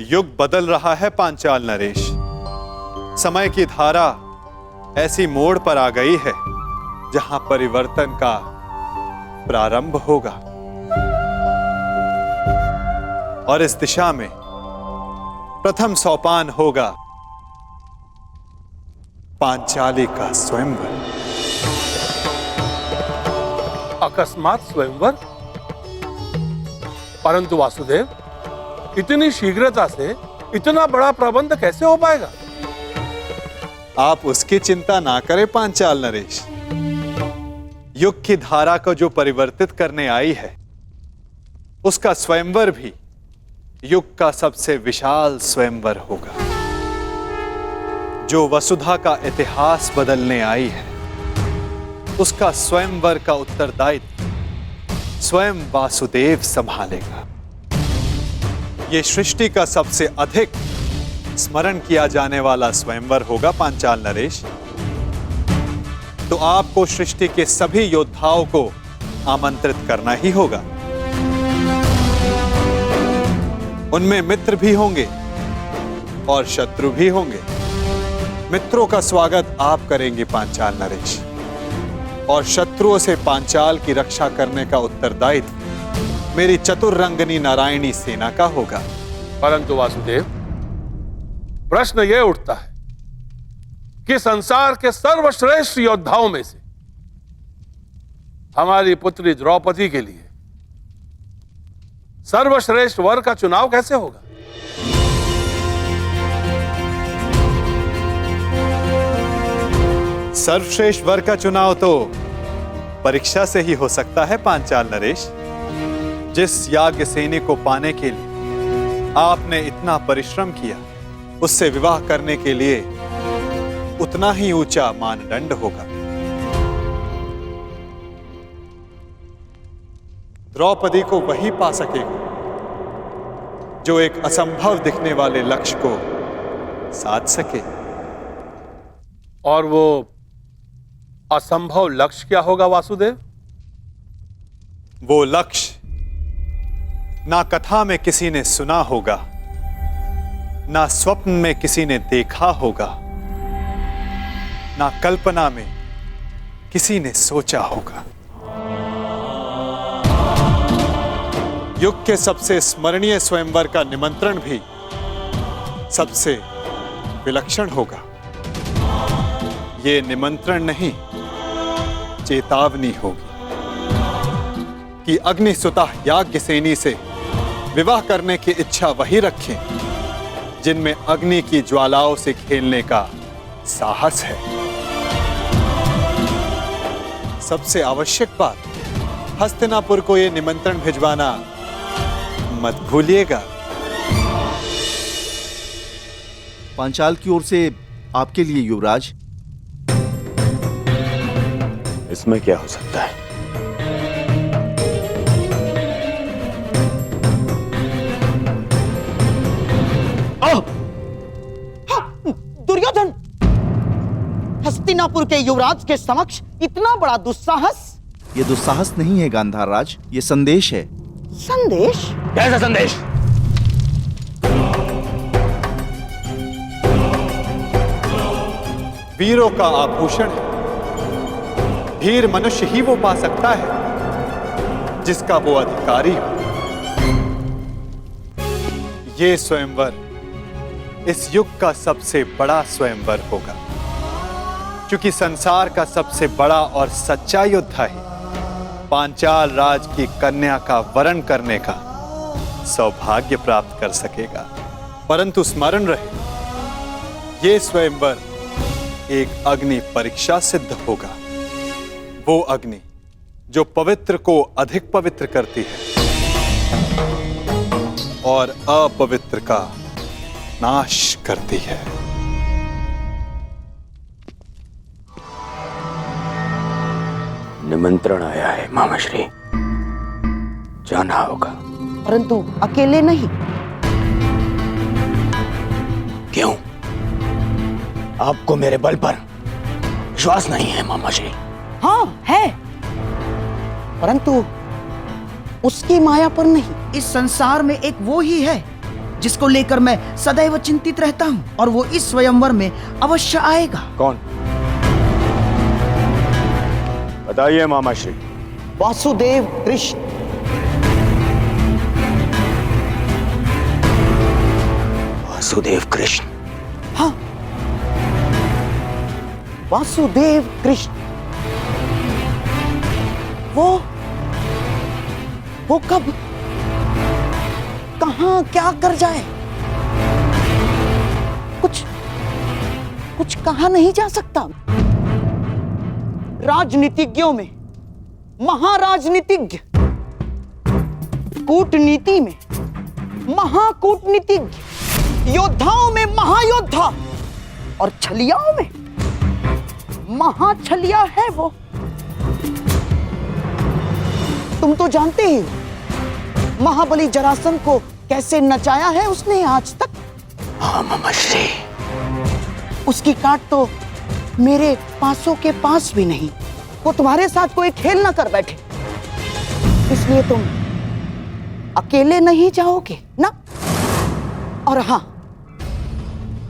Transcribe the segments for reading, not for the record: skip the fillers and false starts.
युग बदल रहा है पांचाल नरेश। समय की धारा ऐसी मोड़ पर आ गई है जहां परिवर्तन का प्रारंभ होगा और इस दिशा में प्रथम सोपान होगा पांचाली का स्वयंवर। अकस्मात स्वयंवर? परंतु वासुदेव, इतनी शीघ्रता से इतना बड़ा प्रबंध कैसे हो पाएगा? आप उसकी चिंता ना करें पांचाल नरेश। युग की धारा को जो परिवर्तित करने आई है, उसका स्वयंवर भी युग का सबसे विशाल स्वयंवर होगा। जो वसुधा का इतिहास बदलने आई है, उसका स्वयंवर का उत्तरदायित्व स्वयं वासुदेव संभालेगा। यह सृष्टि का सबसे अधिक स्मरण किया जाने वाला स्वयंवर होगा पांचाल नरेश। तो आपको सृष्टि के सभी योद्धाओं को आमंत्रित करना ही होगा। उनमें मित्र भी होंगे और शत्रु भी होंगे। मित्रों का स्वागत आप करेंगे पांचाल नरेश, और शत्रुओं से पांचाल की रक्षा करने का उत्तरदायित्व मेरी चतुर्रंगनी नारायणी सेना का होगा। परंतु वासुदेव, प्रश्न यह उठता है कि संसार के सर्वश्रेष्ठ योद्धाओं में से हमारी पुत्री द्रौपदी के लिए सर्वश्रेष्ठ वर का चुनाव कैसे होगा? सर्वश्रेष्ठ वर का चुनाव तो परीक्षा से ही हो सकता है पांचाल नरेश। जिस याज्ञसेनी को पाने के लिए आपने इतना परिश्रम किया, उससे विवाह करने के लिए उतना ही ऊंचा मानदंड होगा। द्रौपदी को वही पा सकेगा जो एक असंभव दिखने वाले लक्ष्य को साध सके। और वो असंभव लक्ष्य क्या होगा वासुदेव? वो लक्ष्य ना कथा में किसी ने सुना होगा, ना स्वप्न में किसी ने देखा होगा, ना कल्पना में किसी ने सोचा होगा। युग के सबसे स्मरणीय स्वयंवर का निमंत्रण भी सबसे विलक्षण होगा। ये निमंत्रण नहीं, चेतावनी होगी कि अग्निसुता याज्ञसेनी से विवाह करने की इच्छा वही रखें जिनमें अग्नि की ज्वालाओं से खेलने का साहस है। सबसे आवश्यक बात, हस्तिनापुर को यह निमंत्रण भिजवाना मत भूलिएगा। पांचाल की ओर से आपके लिए युवराज। इसमें क्या हो सकता है? दुर्योधन, हस्तिनापुर के युवराज के समक्ष इतना बड़ा दुस्साहस? ये दुस्साहस नहीं है गांधार राज, ये संदेश है। संदेश? कैसा संदेश? वीरों का आभूषण है। वीर मनुष्य ही वो पा सकता है जिसका वो अधिकारी हो। ये स्वयंवर इस युग का सबसे बड़ा स्वयंवर होगा, क्योंकि संसार का सबसे बड़ा और सच्चा योद्धा ही पांचाल राज की कन्या का वरण करने का सौभाग्य प्राप्त कर सकेगा। परंतु स्मरण रहे, ये स्वयंवर एक अग्नि परीक्षा सिद्ध होगा। वो अग्नि जो पवित्र को अधिक पवित्र करती है और अपवित्र का नाश करती है। निमंत्रण आया है मामाश्री, जाना होगा। परंतु अकेले नहीं। क्यों? आपको मेरे बल पर विश्वास नहीं है मामाश्री? हाँ है, परंतु उसकी माया पर नहीं। इस संसार में एक वो ही है जिसको लेकर मैं सदैव चिंतित रहता हूँ, और वो इस स्वयंवर में अवश्य आएगा। कौन? बताइए मामा श्री। वासुदेव कृष्ण। वासुदेव कृष्ण? हाँ, वासुदेव कृष्ण। वो कब, कहां, क्या कर जाए, कुछ कहा नहीं जा सकता। राजनीतिज्ञों में महाराजनीतिज्ञ, कूटनीति में महाकूटनीतिज्ञ, योद्धाओं में महायोद्धा और छलियाओं में महाछलिया है वो। तुम तो जानते ही हो महाबली जरासंध को कैसे नचाया है उसने आज तक। हाँ मामा श्री। उसकी काट तो मेरे पासों के पास भी नहीं। वो तुम्हारे साथ कोई खेल ना कर बैठे, इसलिए तुम अकेले नहीं जाओगे ना। और हाँ,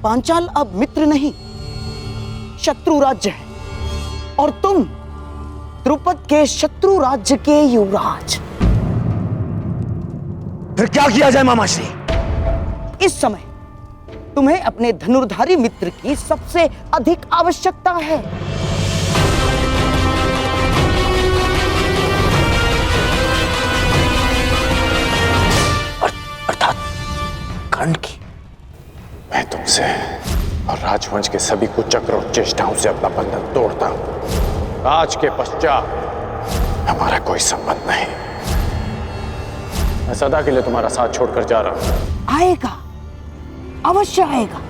पांचाल अब मित्र नहीं, शत्रु राज्य है, और तुम द्रुपद के शत्रु राज्य के युवराज। फिर क्या किया जाए मामा श्री? इस समय तुम्हें अपने धनुर्धारी मित्र की सबसे अधिक आवश्यकता है। अर्थात कर्ण की। मैं तुमसे और राजवंश के सभी कुचक्र और चेष्टाओं से अपना बंधन तोड़ता हूं। आज के पश्चात हमारा कोई संबंध नहीं। मैं सदा के लिए तुम्हारा साथ छोड़कर जा रहा हूं। आएगा, अवश्य आएगा।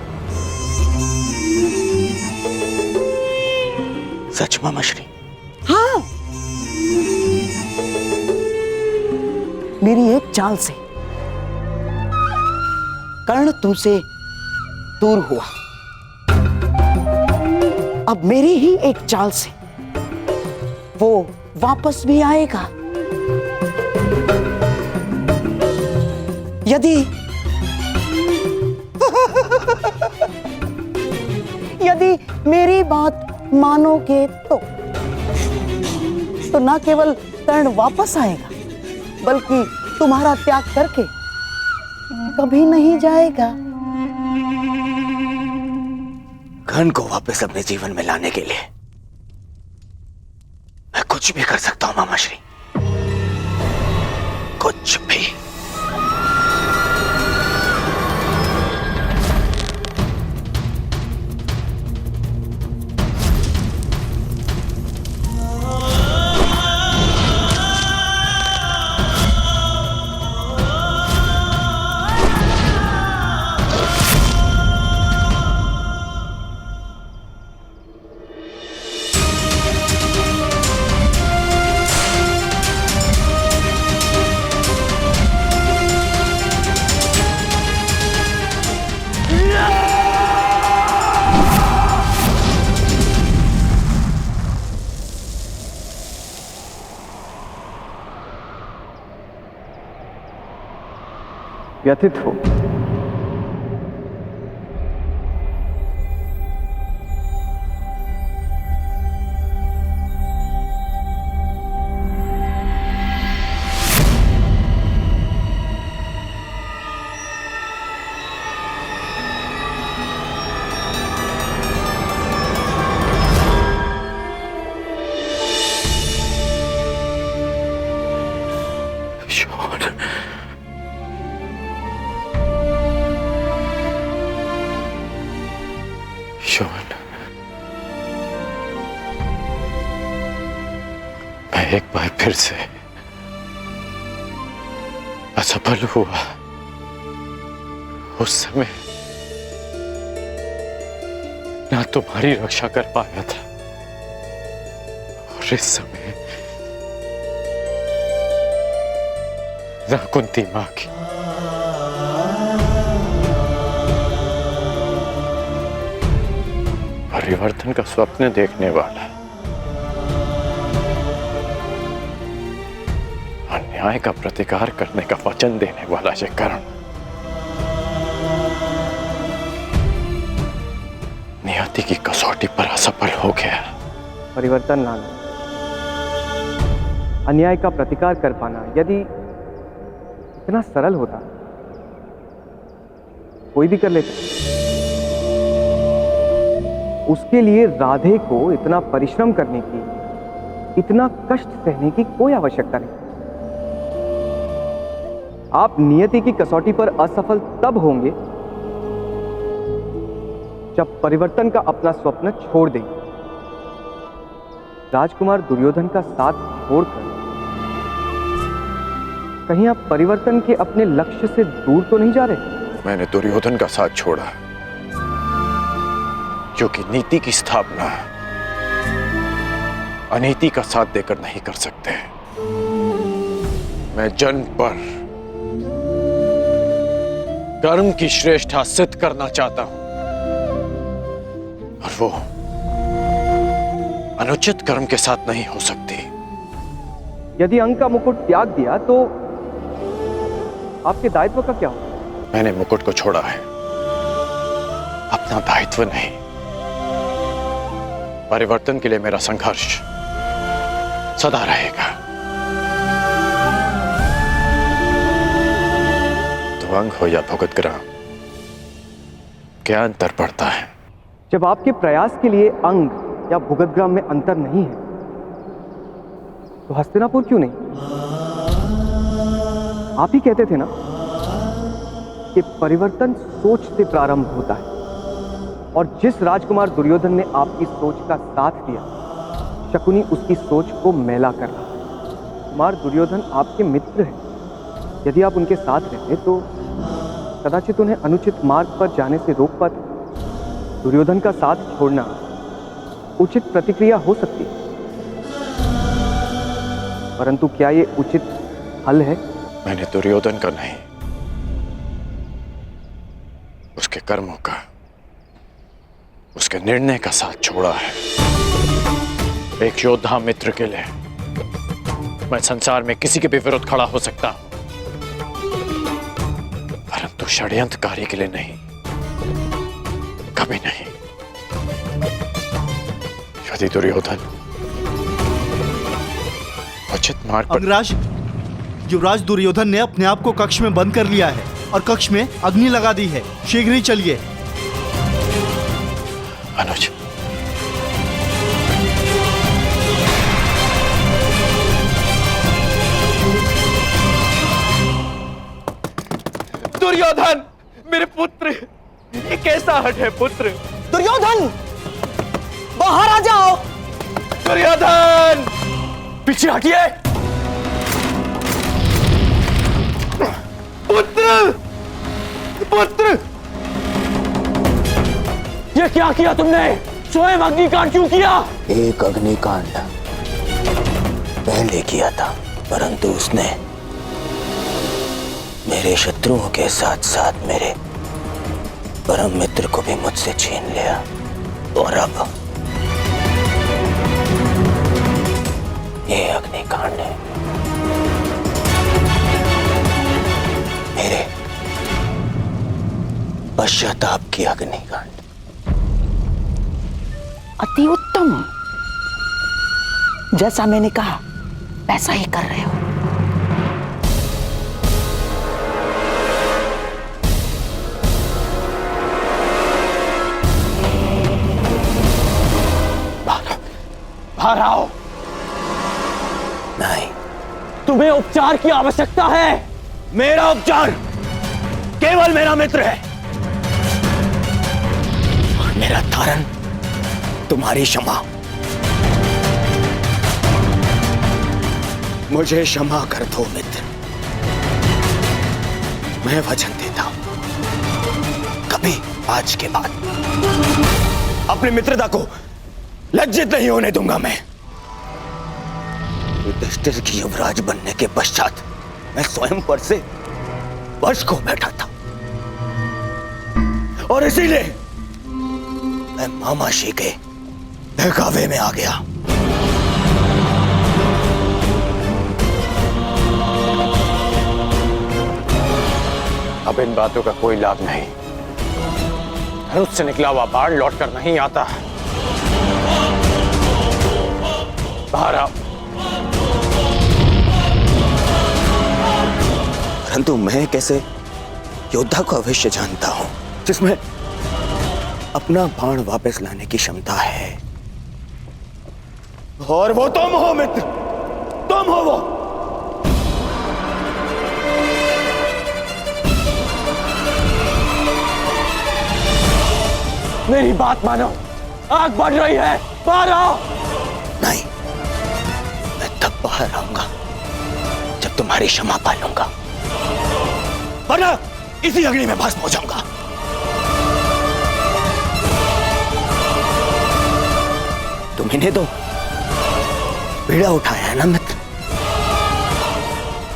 सच मामा श्री? हाँ, मेरी एक चाल से कर्ण तुमसे दूर हुआ, अब मेरी ही एक चाल से वो वापस भी आएगा। यदि यदि मेरी बात मानोगे तो ना केवल कर्ण वापस आएगा, बल्कि तुम्हारा त्याग करके कभी नहीं जाएगा। कर्ण को वापस अपने जीवन में लाने के लिए मैं कुछ भी कर सकता हूं मामा श्री, कुछ भी। व्यथित हो। मैं एक बार फिर से असफल हुआ। उस समय ना तुम्हारी रक्षा कर पाया था, और इस समय ना कुंती मां की। परिवर्तन का स्वप्न देखने वाला, अन्याय का प्रतिकार करने का वचन देने वाला ये कर्ण नियति की कसौटी पर असफल हो गया। परिवर्तन लाना, अन्याय का प्रतिकार कर पाना यदि इतना सरल होता कोई भी कर लेता। उसके लिए राधे को इतना परिश्रम करने की, इतना कष्ट सहने की कोई आवश्यकता नहीं। आप नियति की कसौटी पर असफल तब होंगे जब परिवर्तन का अपना स्वप्न छोड़ देंगे। राजकुमार दुर्योधन का साथ छोड़कर कहीं आप परिवर्तन के अपने लक्ष्य से दूर तो नहीं जा रहे? मैंने दुर्योधन का साथ छोड़ा क्योंकि नीति की स्थापना अनीति का साथ देकर नहीं कर सकते। मैं जन्म पर कर्म की श्रेष्ठता सिद्ध करना चाहता हूं और वो अनुचित कर्म के साथ नहीं हो सकती। यदि अंक का मुकुट त्याग दिया तो आपके दायित्व का क्या होगा? मैंने मुकुट को छोड़ा है, अपना दायित्व नहीं। परिवर्तन के लिए मेरा संघर्ष सदा रहेगा। तो अंग हो या भुगत ग्राम, क्या अंतर पड़ता है? जब आपके प्रयास के लिए अंग या भुगतग्राम में अंतर नहीं है तो हस्तिनापुर क्यों नहीं? आप ही कहते थे ना कि परिवर्तन सोच से प्रारंभ होता है, और जिस राजकुमार दुर्योधन ने आपकी सोच का साथ दिया, शकुनी उसकी सोच को मैला कर रहा है। कुमार दुर्योधन आपके मित्र हैं। यदि आप उनके साथ रहते तो कदाचित उन्हें अनुचित मार्ग पर जाने से रोक पाते। दुर्योधन का साथ छोड़ना उचित प्रतिक्रिया हो सकती है, परंतु क्या ये उचित हल है? मैंने दुर्योधन का नहीं, उसके कर्मों का, उसके निर्णय का साथ छोड़ा है। एक योद्धा मित्र के लिए मैं संसार में किसी के भी विरुद्ध खड़ा हो सकता हूं, परंतु षड्यंत्रकारी के लिए नहीं, कभी नहीं। यदि दुर्योधन उचित मार्ग पर... अंगराज, युवराज दुर्योधन ने अपने आप को कक्ष में बंद कर लिया है और कक्ष में अग्नि लगा दी है। शीघ्र ही चलिए। अनुज, दुर्योधन, मेरे पुत्र, ये कैसा हट है पुत्र? दुर्योधन, बाहर आ जाओ। दुर्योधन, पीछे हटिए। पुत्र, पुत्र, ये क्या किया तुमने? स्वयं अग्निकांड क्यों किया? एक अग्निकांड पहले किया था, परंतु उसने मेरे शत्रुओं के साथ साथ मेरे परम मित्र को भी मुझसे छीन लिया, और अब ये अग्निकांड है मेरे पश्चाताप की अग्निकांड। अति उत्तम, जैसा मैंने कहा वैसा ही कर रहे हो। बाहर आओ। नहीं, तुम्हें उपचार की आवश्यकता है। मेरा उपचार केवल मेरा मित्र है, और मेरा तारण तुम्हारी क्षमा। मुझे क्षमा कर दो मित्र, मैं वचन देता हूं, कभी आज के बाद अपनी मित्रता को लज्जित नहीं होने दूंगा। मैं युधिष्ठिर की युवराज बनने के पश्चात मैं स्वयं पर से वश को बैठा था, और इसीलिए मैं मामाशी के बहकावे में आ गया। अब इन बातों का कोई लाभ नहीं। धनुष से निकला हुआ बाण लौटकर नहीं आता। बाहर आओ। परंतु मैं कैसे योद्धा को अवश्य जानता हूं जिसमें अपना बाण वापस लाने की क्षमता है, और वो तुम हो मित्र, तुम हो वो। मेरी बात मानो, आग बढ़ रही है, बाहर आओ। नहीं, मैं तब बाहर आऊंगा जब तुम्हारी क्षमा पा लूंगा, वरना इसी अग्नि में भस्म हो जाऊंगा। तुम्हें तो पीड़ा उठाया है ना मित्र,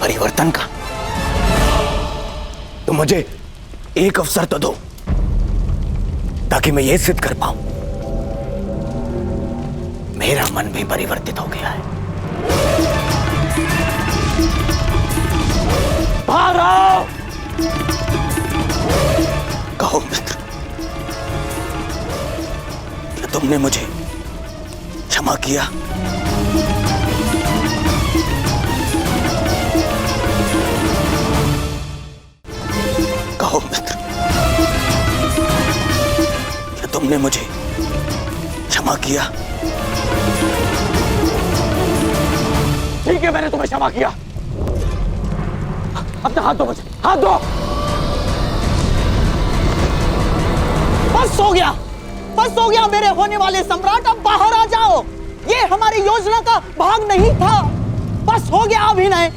परिवर्तन का। तो मुझे एक अवसर तो दो ताकि मैं यह सिद्ध कर पाऊं मेरा मन भी परिवर्तित हो गया है। बाहर आओ। कहो मित्र, क्या तुमने मुझे क्षमा किया? कहो मित्र, क्या तुमने मुझे क्षमा किया? ठीक है, मैंने तुम्हें क्षमा किया। अपना हाथ दो मुझे, हाथ दो। बस हो गया मेरे होने वाले सम्राट, अब बाहर आ जाओ। ये हमारी योजना का भाग नहीं था। बस हो गया अभिनय।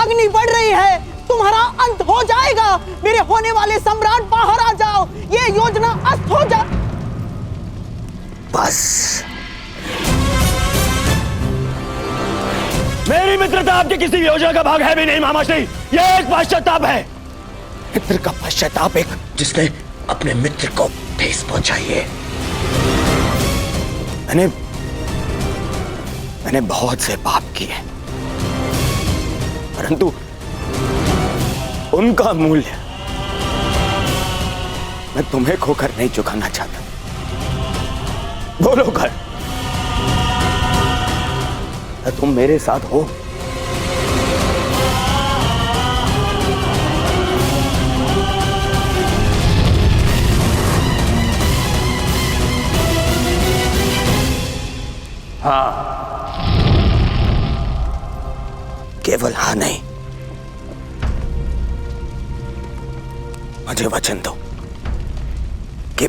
अग्नि बढ़ रही है, तुम्हारा अंत हो जाएगा। मेरे होने वाले सम्राट, बाहर आ जाओ, ये योजना अस्त हो जा। बस मेरी मित्रता आपकी किसी योजना का भाग है भी नहीं मामाश्री। यह एक पश्चाताप है। मित्र का पश्चाताप एक जिसने अपने मित्र को ठेस पहुंचाई है। मैंने बहुत से पाप किए, परंतु उनका मूल्य मैं तुम्हें खोकर नहीं चुकाना चाहता। बोलो कर, क्या तुम मेरे साथ हो? हाँ। केवल हाँ नहीं, मुझे वचन दो कि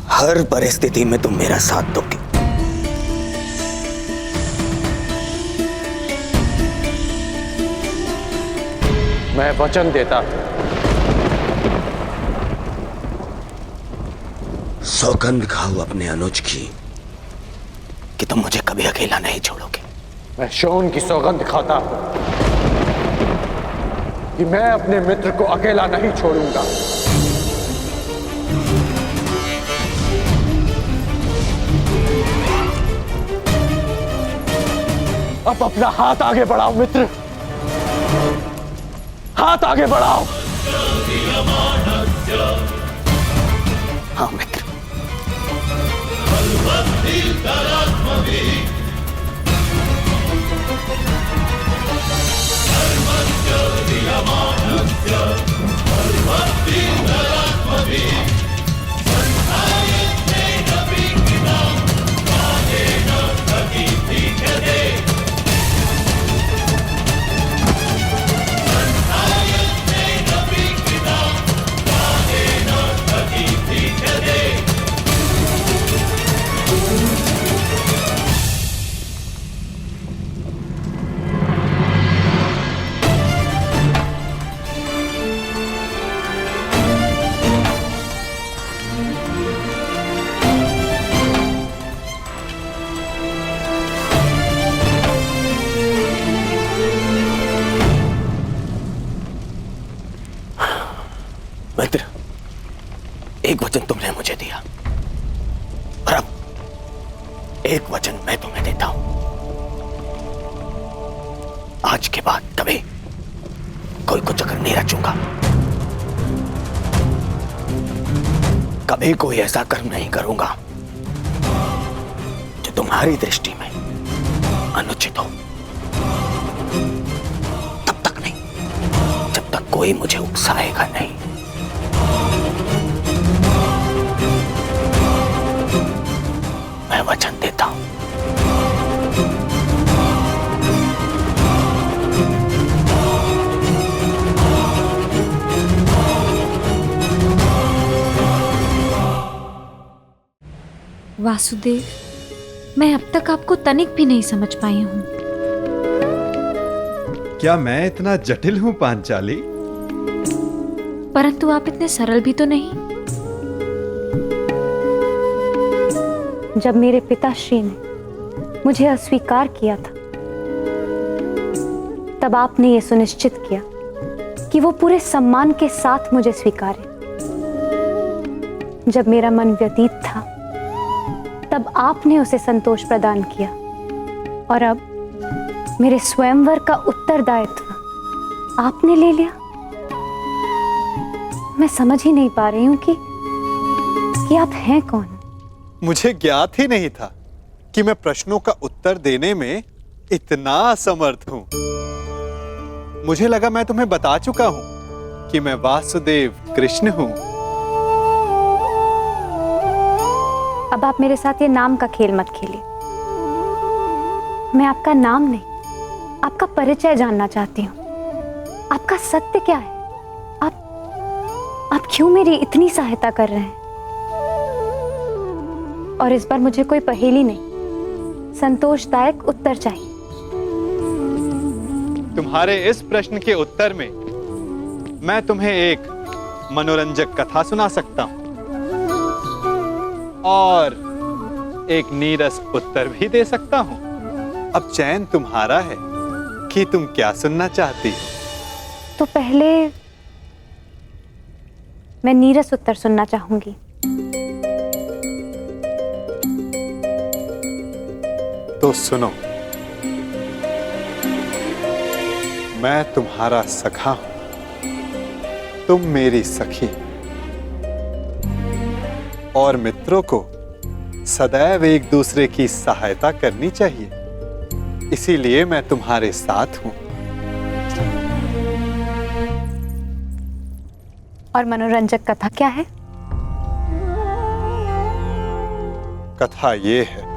हर परिस्थिति में तुम मेरा साथ दोगे। मैं वचन देता, सौगंध खाओ अपने अनुज की कि तुम मुझे कभी अकेला नहीं छोड़ोगे। मैं शोन की सौगंध खाता हूं कि मैं अपने मित्र को अकेला नहीं छोड़ूंगा। अब अपना हाथ आगे बढ़ाओ मित्र, हाथ आगे बढ़ाओ। हाँ मित्र, मित्र, एक वचन तुमने मुझे दिया और अब एक वचन मैं तुम्हें देता हूं। आज के बाद कभी कोई को चक्कर नहीं रचूंगा, कभी कोई ऐसा कर्म नहीं करूंगा जो तुम्हारी दृष्टि में अनुचित हो। तब तक नहीं जब तक कोई मुझे उकसाएगा नहीं। मैं वचन देता हूं। वासुदेव, मैं अब तक आपको तनिक भी नहीं समझ पाई हूं। क्या मैं इतना जटिल हूं पांचाली? परंतु आप इतने सरल भी तो नहीं। जब मेरे पिताश्री ने मुझे अस्वीकार किया था, तब आपने ये सुनिश्चित किया कि वो पूरे सम्मान के साथ मुझे स्वीकारे। जब मेरा मन व्यतीत था, तब आपने उसे संतोष प्रदान किया, और अब मेरे स्वयंवर का उत्तरदायित्व आपने ले लिया। मैं समझ ही नहीं पा रही हूं कि आप हैं कौन। मुझे ज्ञात ही नहीं था कि मैं प्रश्नों का उत्तर देने में इतना असमर्थ हूं। मुझे लगा मैं तुम्हें बता चुका हूं कि मैं वासुदेव कृष्ण हूं। अब आप मेरे साथ ये नाम का खेल मत खेलिए। मैं आपका नाम नहीं, आपका परिचय जानना चाहती हूँ। आपका सत्य क्या है? आप क्यों मेरी इतनी सहायता कर रहे हैं? और इस बार मुझे कोई पहेली नहीं, संतोषदायक उत्तर चाहिए। तुम्हारे इस प्रश्न के उत्तर में मैं तुम्हें एक मनोरंजक कथा सुना सकता हूं और एक नीरस उत्तर भी दे सकता हूं। अब चयन तुम्हारा है कि तुम क्या सुनना चाहती हो। तो पहले मैं नीरस उत्तर सुनना चाहूंगी। तो सुनो, मैं तुम्हारा सखा हूं, तुम मेरी सखी, और मित्रों को सदैव एक दूसरे की सहायता करनी चाहिए। इसीलिए मैं तुम्हारे साथ हूं। और मनोरंजक कथा क्या है? कथा ये है,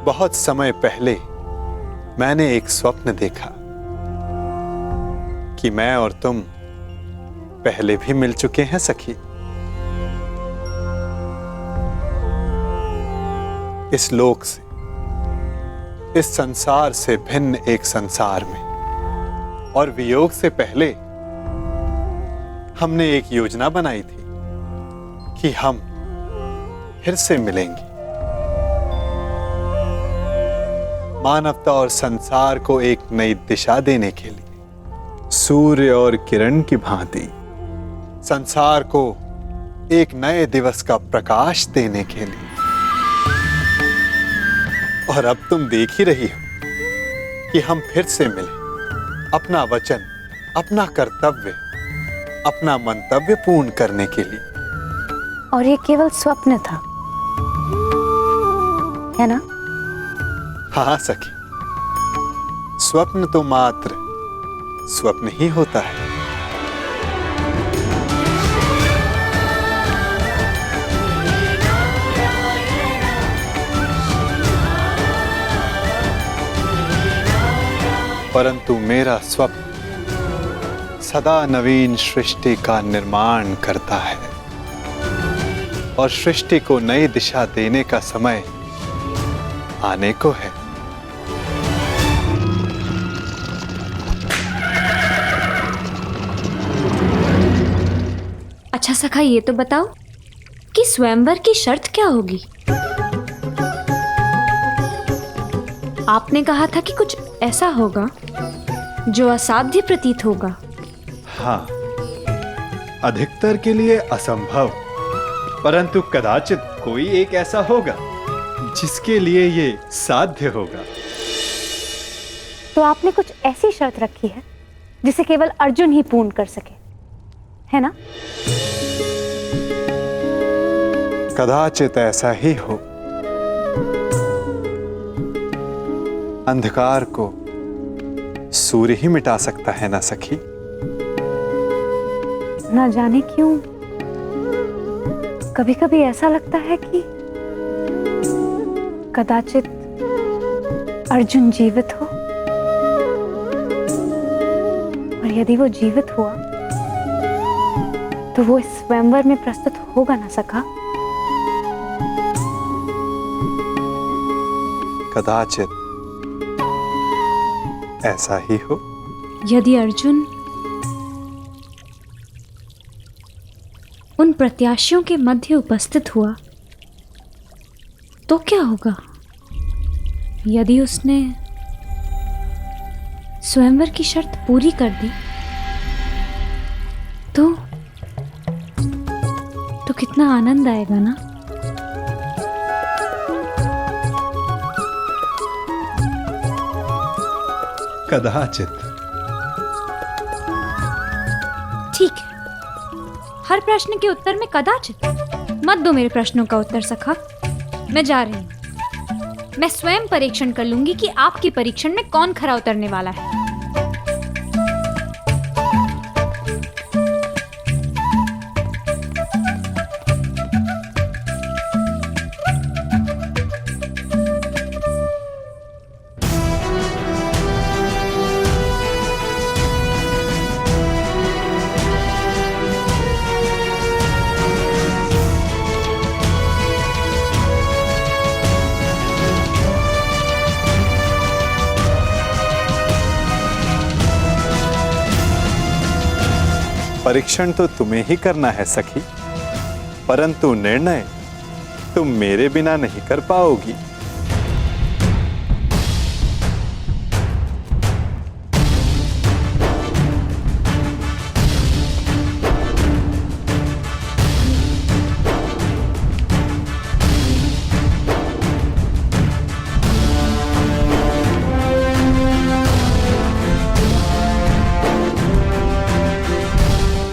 बहुत समय पहले मैंने एक स्वप्न देखा कि मैं और तुम पहले भी मिल चुके हैं सखी। इस लोक से, इस संसार से भिन्न एक संसार में, और वियोग से पहले हमने एक योजना बनाई थी कि हम फिर से मिलेंगे। मानवता और संसार को एक नई दिशा देने के लिए, सूर्य और किरण की भांति संसार को एक नए दिवस का प्रकाश देने के लिए। और अब तुम देख ही रही हो कि हम फिर से मिले, अपना वचन, अपना कर्तव्य, अपना मंतव्य पूर्ण करने के लिए। और ये केवल स्वप्न था, है ना? हाँ सखी, स्वप्न तो मात्र स्वप्न ही होता है। परंतु मेरा स्वप्न सदा नवीन सृष्टि का निर्माण करता है, और सृष्टि को नई दिशा देने का समय आने को है। अच्छा सखा, ये तो बताओ कि स्वयंवर की शर्त क्या होगी? आपने कहा था कि कुछ ऐसा होगा जो असाध्य प्रतीत होगा। हाँ, अधिकतर के लिए असंभव, परंतु कदाचित कोई एक ऐसा होगा जिसके लिए ये साध्य होगा। तो आपने कुछ ऐसी शर्त रखी है जिसे केवल अर्जुन ही पूर्ण कर सके, है ना? कदाचित ऐसा ही हो। अंधकार को सूर्य ही मिटा सकता है ना सखी। ना जाने क्यों कभी कभी ऐसा लगता है कि कदाचित अर्जुन जीवित हो, और यदि वो जीवित हुआ तो वो इस स्वयंवर में प्रस्तुत होगा ना सखा। कदाचित ऐसा ही हो। यदि अर्जुन उन प्रत्याशियों के मध्य उपस्थित हुआ तो क्या होगा? यदि उसने स्वयंवर की शर्त पूरी कर दी तो कितना आनंद आएगा ना। कदाचित। ठीक है, हर प्रश्न के उत्तर में कदाचित मत दो मेरे प्रश्नों का उत्तर सखा। मैं जा रही हूं। मैं स्वयं परीक्षण कर लूंगी कि आपकी परीक्षण में कौन खरा उतरने वाला है। परीक्षण तो तुम्हें ही करना है सखी, परंतु निर्णय तुम मेरे बिना नहीं कर पाओगी।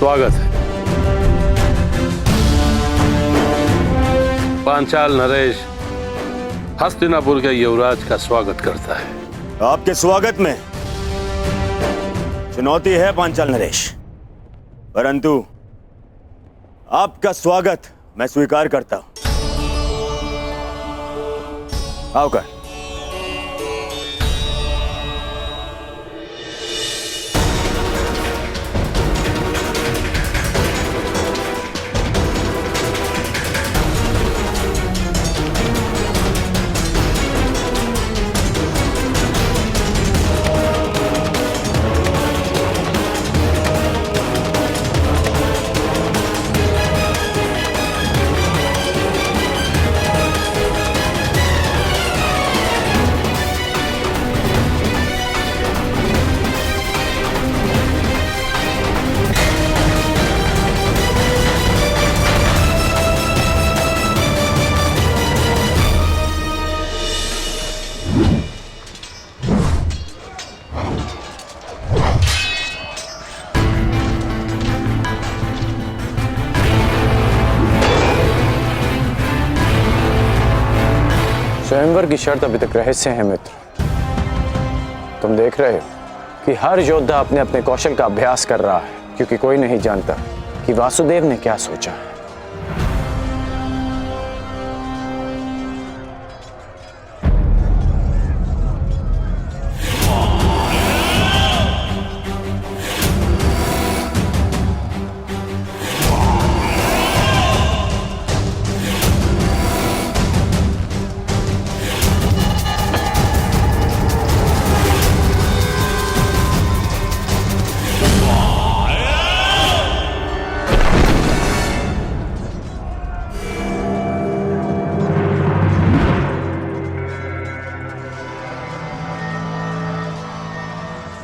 स्वागत है। पांचाल नरेश हस्तिनापुर के युवराज का स्वागत करता है। आपके स्वागत में चुनौती है पांचाल नरेश, परंतु आपका स्वागत मैं स्वीकार करता हूं। आओ कर। स्वयंवर की शर्त अभी तक रहस्य है मित्र। तुम देख रहे हो कि हर योद्धा अपने अपने कौशल का अभ्यास कर रहा है, क्योंकि कोई नहीं जानता कि वासुदेव ने क्या सोचा है।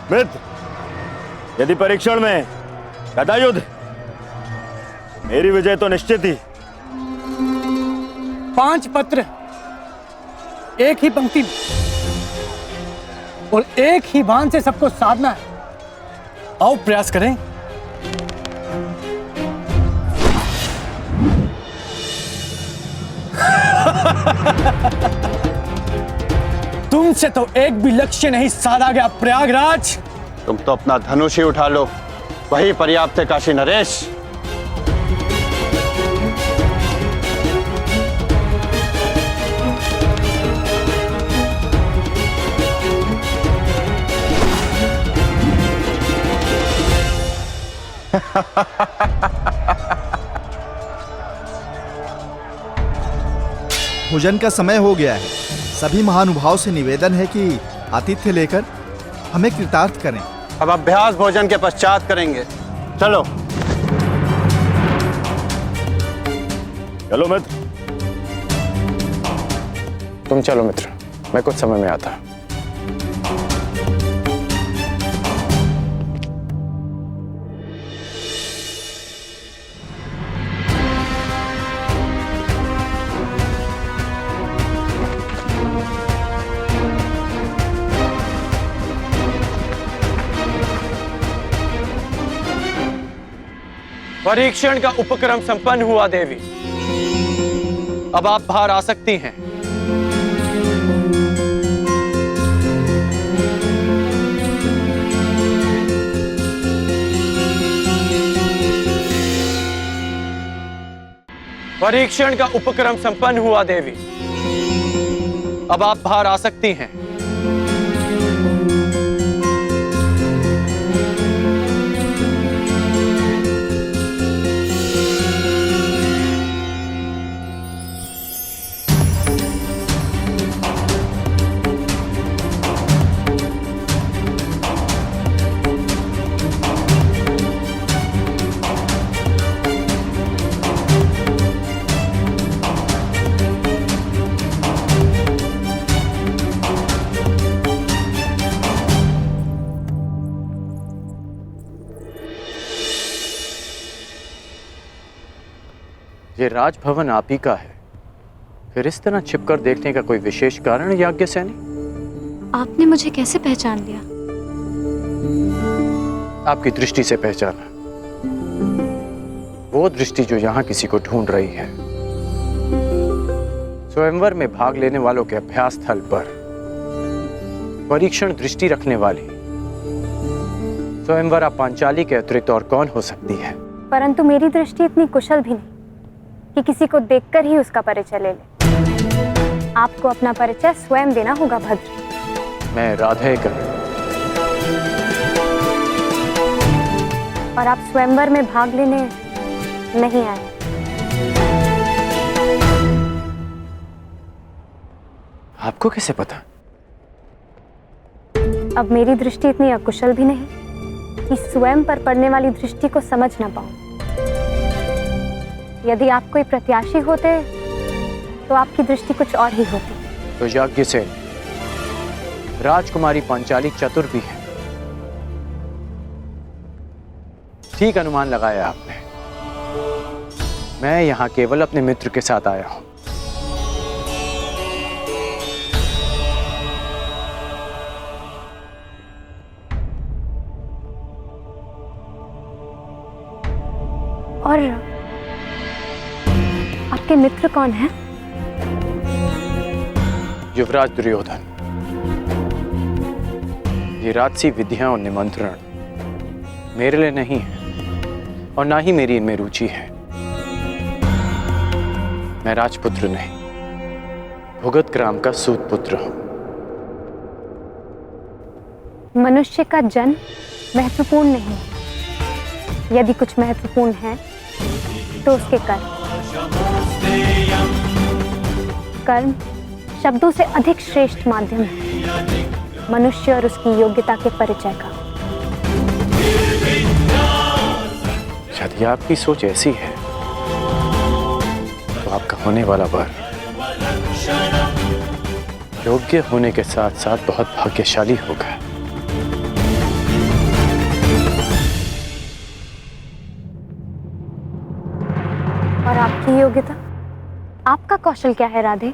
मित्र, यदि परीक्षण में गदायुद्ध, मेरी विजय तो निश्चित ही। 5 पत्र एक ही पंक्ति में और एक ही बाण से सबको साधना है। आओ प्रयास करें। से तो एक भी लक्ष्य नहीं साधा गया प्रयागराज। तुम तो अपना धनुष ही उठा लो, वही पर्याप्त है काशी नरेश। भोजन का समय हो गया है। सभी महानुभाव से निवेदन है कि आतिथ्य लेकर हमें कृतार्थ करें। अब अभ्यास भोजन के पश्चात करेंगे। चलो चलो मित्र। तुम चलो मित्र, मैं कुछ समय में आता। परीक्षण का उपक्रम संपन्न हुआ देवी। अब आप बाहर आ सकती हैं। परीक्षण का उपक्रम संपन्न हुआ देवी। अब आप बाहर आ सकती हैं। ये राजभवन आप ही का है, फिर इस तरह छिपकर देखने का कोई विशेष कारण याज्ञसेनी? आपने मुझे कैसे पहचान लिया? आपकी दृष्टि से पहचाना, वो दृष्टि जो यहां किसी को ढूंढ रही है। स्वयंवर में भाग लेने वालों के अभ्यास स्थल पर परीक्षण दृष्टि रखने वाली स्वयंवरा पांचाली के अतिरिक्त और कौन हो सकती है? परंतु मेरी दृष्टि इतनी कुशल भी नहीं कि किसी को देखकर ही उसका परिचय ले ले। आपको अपना परिचय स्वयं देना होगा भद्र। मैं राधेकर। और आप स्वयंवर में भाग लेने नहीं आए। आपको कैसे पता? अब मेरी दृष्टि इतनी अकुशल भी नहीं कि स्वयं पर पड़ने वाली दृष्टि को समझ ना पाऊं। यदि आप कोई प्रत्याशी होते तो आपकी दृष्टि कुछ और ही होती। तो यज्ञ से राजकुमारी पांचाली चतुर भी है। ठीक अनुमान लगाया आपने। मैं यहां केवल अपने मित्र के साथ आया हूं। और आपके मित्र कौन हैं? युवराज दुर्योधन। ये राजसी विधियां और निमंत्रण मेरे लिए नहीं है और ना ही मेरी इनमें रुचि है। मैं राजपुत्र नहीं, भुगत ग्राम का सूत पुत्र हूं। मनुष्य का जन्म महत्वपूर्ण नहीं, यदि कुछ महत्वपूर्ण है तो उसके कर्म। कर्म शब्दों से अधिक श्रेष्ठ माध्यम है मनुष्य और उसकी योग्यता के परिचय का। यदि आपकी सोच ऐसी है तो आपका होने वाला वर योग्य होने के साथ साथ बहुत भाग्यशाली होगा। और आपकी योग्यता, आपका कौशल क्या है राधे?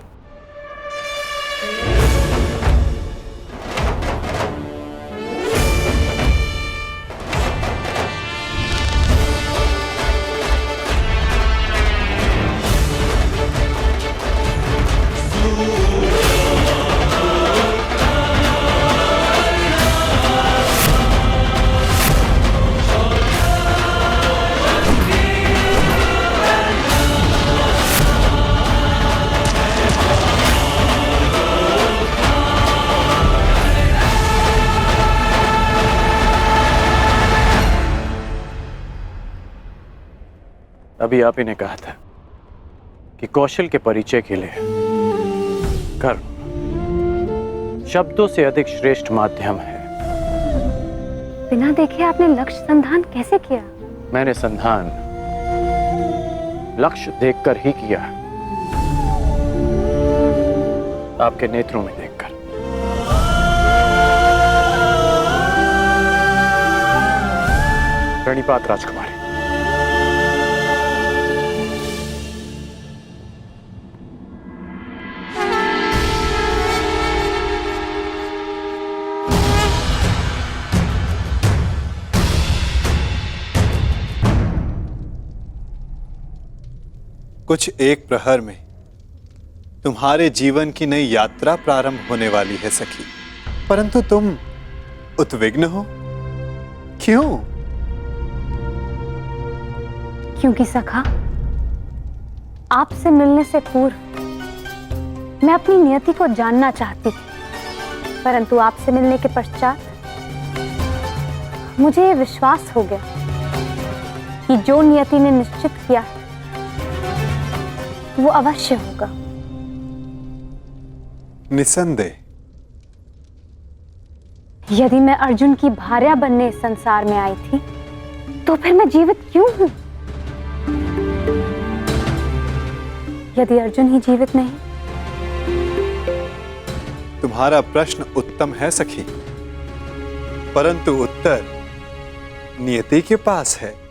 अभी आप ही ने कहा था कि कौशल के परिचय के लिए कर्म शब्दों से अधिक श्रेष्ठ माध्यम है। बिना देखे आपने लक्ष्य संधान कैसे किया? मैंने संधान लक्ष्य देखकर ही किया, आपके नेत्रों में देखकर। प्रणिपात राजकुमारी। कुछ एक प्रहर में तुम्हारे जीवन की नई यात्रा प्रारंभ होने वाली है सखी, परंतु तुम उद्विग्न हो, क्यों? क्योंकि सखा, आपसे मिलने से पूर्व मैं अपनी नियति को जानना चाहती थी, परंतु आपसे मिलने के पश्चात मुझे ये विश्वास हो गया कि जो नियति ने निश्चित किया वो अवश्य होगा। निसंदेह। यदि मैं अर्जुन की भार्या बनने इस संसार में आई थी, तो फिर मैं जीवित क्यों हूं? यदि अर्जुन ही जीवित नहीं। तुम्हारा प्रश्न उत्तम है सखी, परंतु उत्तर नियति के पास है।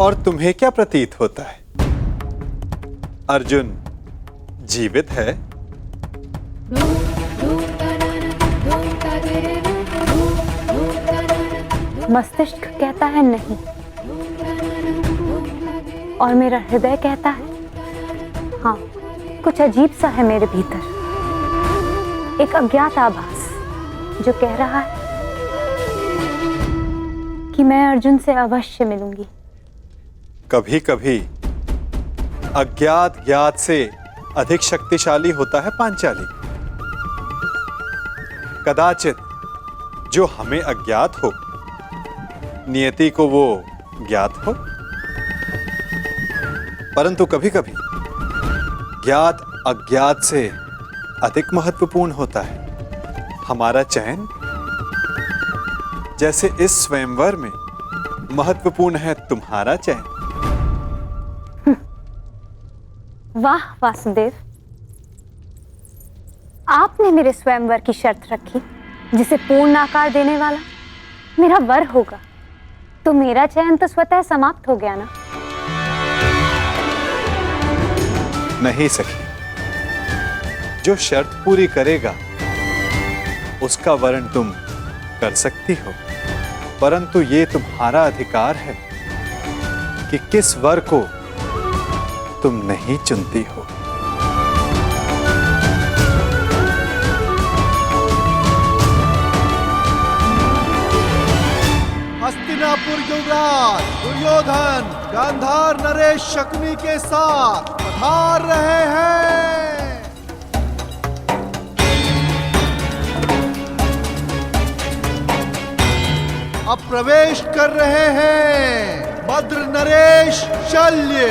और तुम्हें क्या प्रतीत होता है? अर्जुन जीवित है? मस्तिष्क कहता है नहीं, और मेरा हृदय कहता है हाँ। कुछ अजीब सा है मेरे भीतर, एक अज्ञात आभास जो कह रहा है कि मैं अर्जुन से अवश्य मिलूंगी। कभी कभी अज्ञात ज्ञात से अधिक शक्तिशाली होता है पांचाली। कदाचित जो हमें अज्ञात हो, नियति को वो ज्ञात हो, परंतु कभी कभी ज्ञात अज्ञात से अधिक महत्वपूर्ण होता है हमारा चयन। जैसे इस स्वयंवर में महत्वपूर्ण है तुम्हारा चयन। वाह वासुदेव, आपने मेरे स्वयंवर की शर्त रखी जिसे पूर्ण आकार देने वाला मेरा वर होगा, तो मेरा चयन तो स्वतः समाप्त हो गया ना? नहीं सखी, जो शर्त पूरी करेगा उसका वर्ण तुम कर सकती हो, परंतु ये तुम्हारा अधिकार है कि किस वर को तुम नहीं चुनती हो। हस्तिनापुर युवराज दुर्योधन गांधार नरेश शकुनी के साथ पधार रहे हैं। अब प्रवेश कर रहे हैं भद्र नरेश शल्य।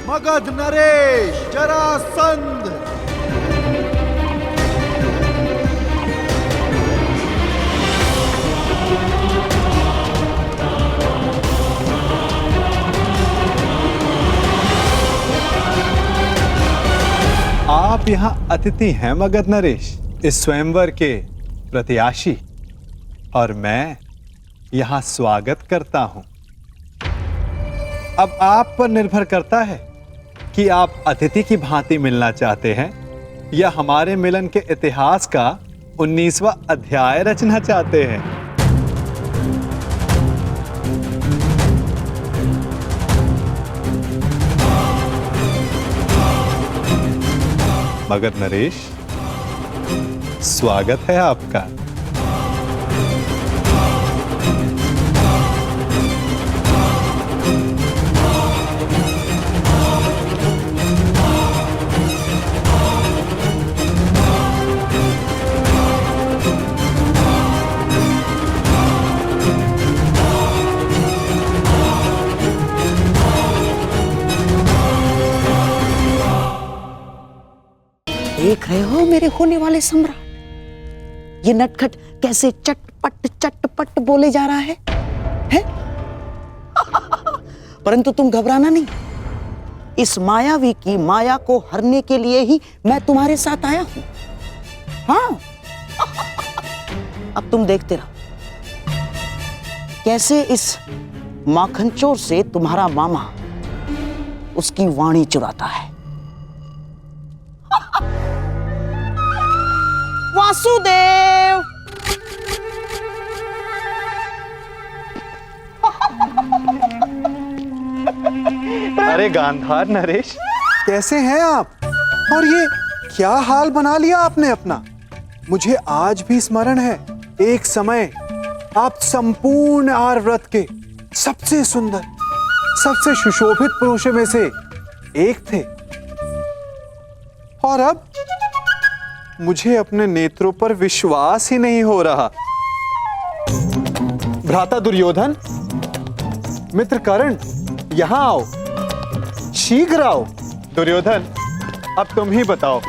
मगध नरेश जरासंध। आप यहाँ अतिथि हैं मगध नरेश, इस स्वयंवर के प्रत्याशी, और मैं यहाँ स्वागत करता हूँ। अब आप पर निर्भर करता है कि आप अतिथि की भांति मिलना चाहते हैं या हमारे मिलन के इतिहास का 19वां अध्याय रचना चाहते हैं। मगध नरेश, स्वागत है आपका। रहे हो मेरे होने वाले सम्राट? ये नटखट कैसे चटपट चटपट बोले जा रहा है? परंतु तुम घबराना नहीं, इस मायावी की माया को हरने के लिए ही मैं तुम्हारे साथ आया हूं। हाँ, अब तुम देखते रहो कैसे इस माखनचोर से तुम्हारा मामा उसकी वाणी चुराता है। वासुदेव! अरे गांधार नरेश, कैसे हैं आप? और ये क्या हाल बना लिया आपने अपना? मुझे आज भी स्मरण है, एक समय आप संपूर्ण आर्यव्रत के सबसे सुंदर, सबसे सुशोभित पुरुषों में से एक थे। और अब मुझे अपने नेत्रों पर विश्वास ही नहीं हो रहा। भ्राता दुर्योधन, मित्र कर्ण, यहां आओ, शीघ्र आओ। दुर्योधन, अब तुम ही बताओ,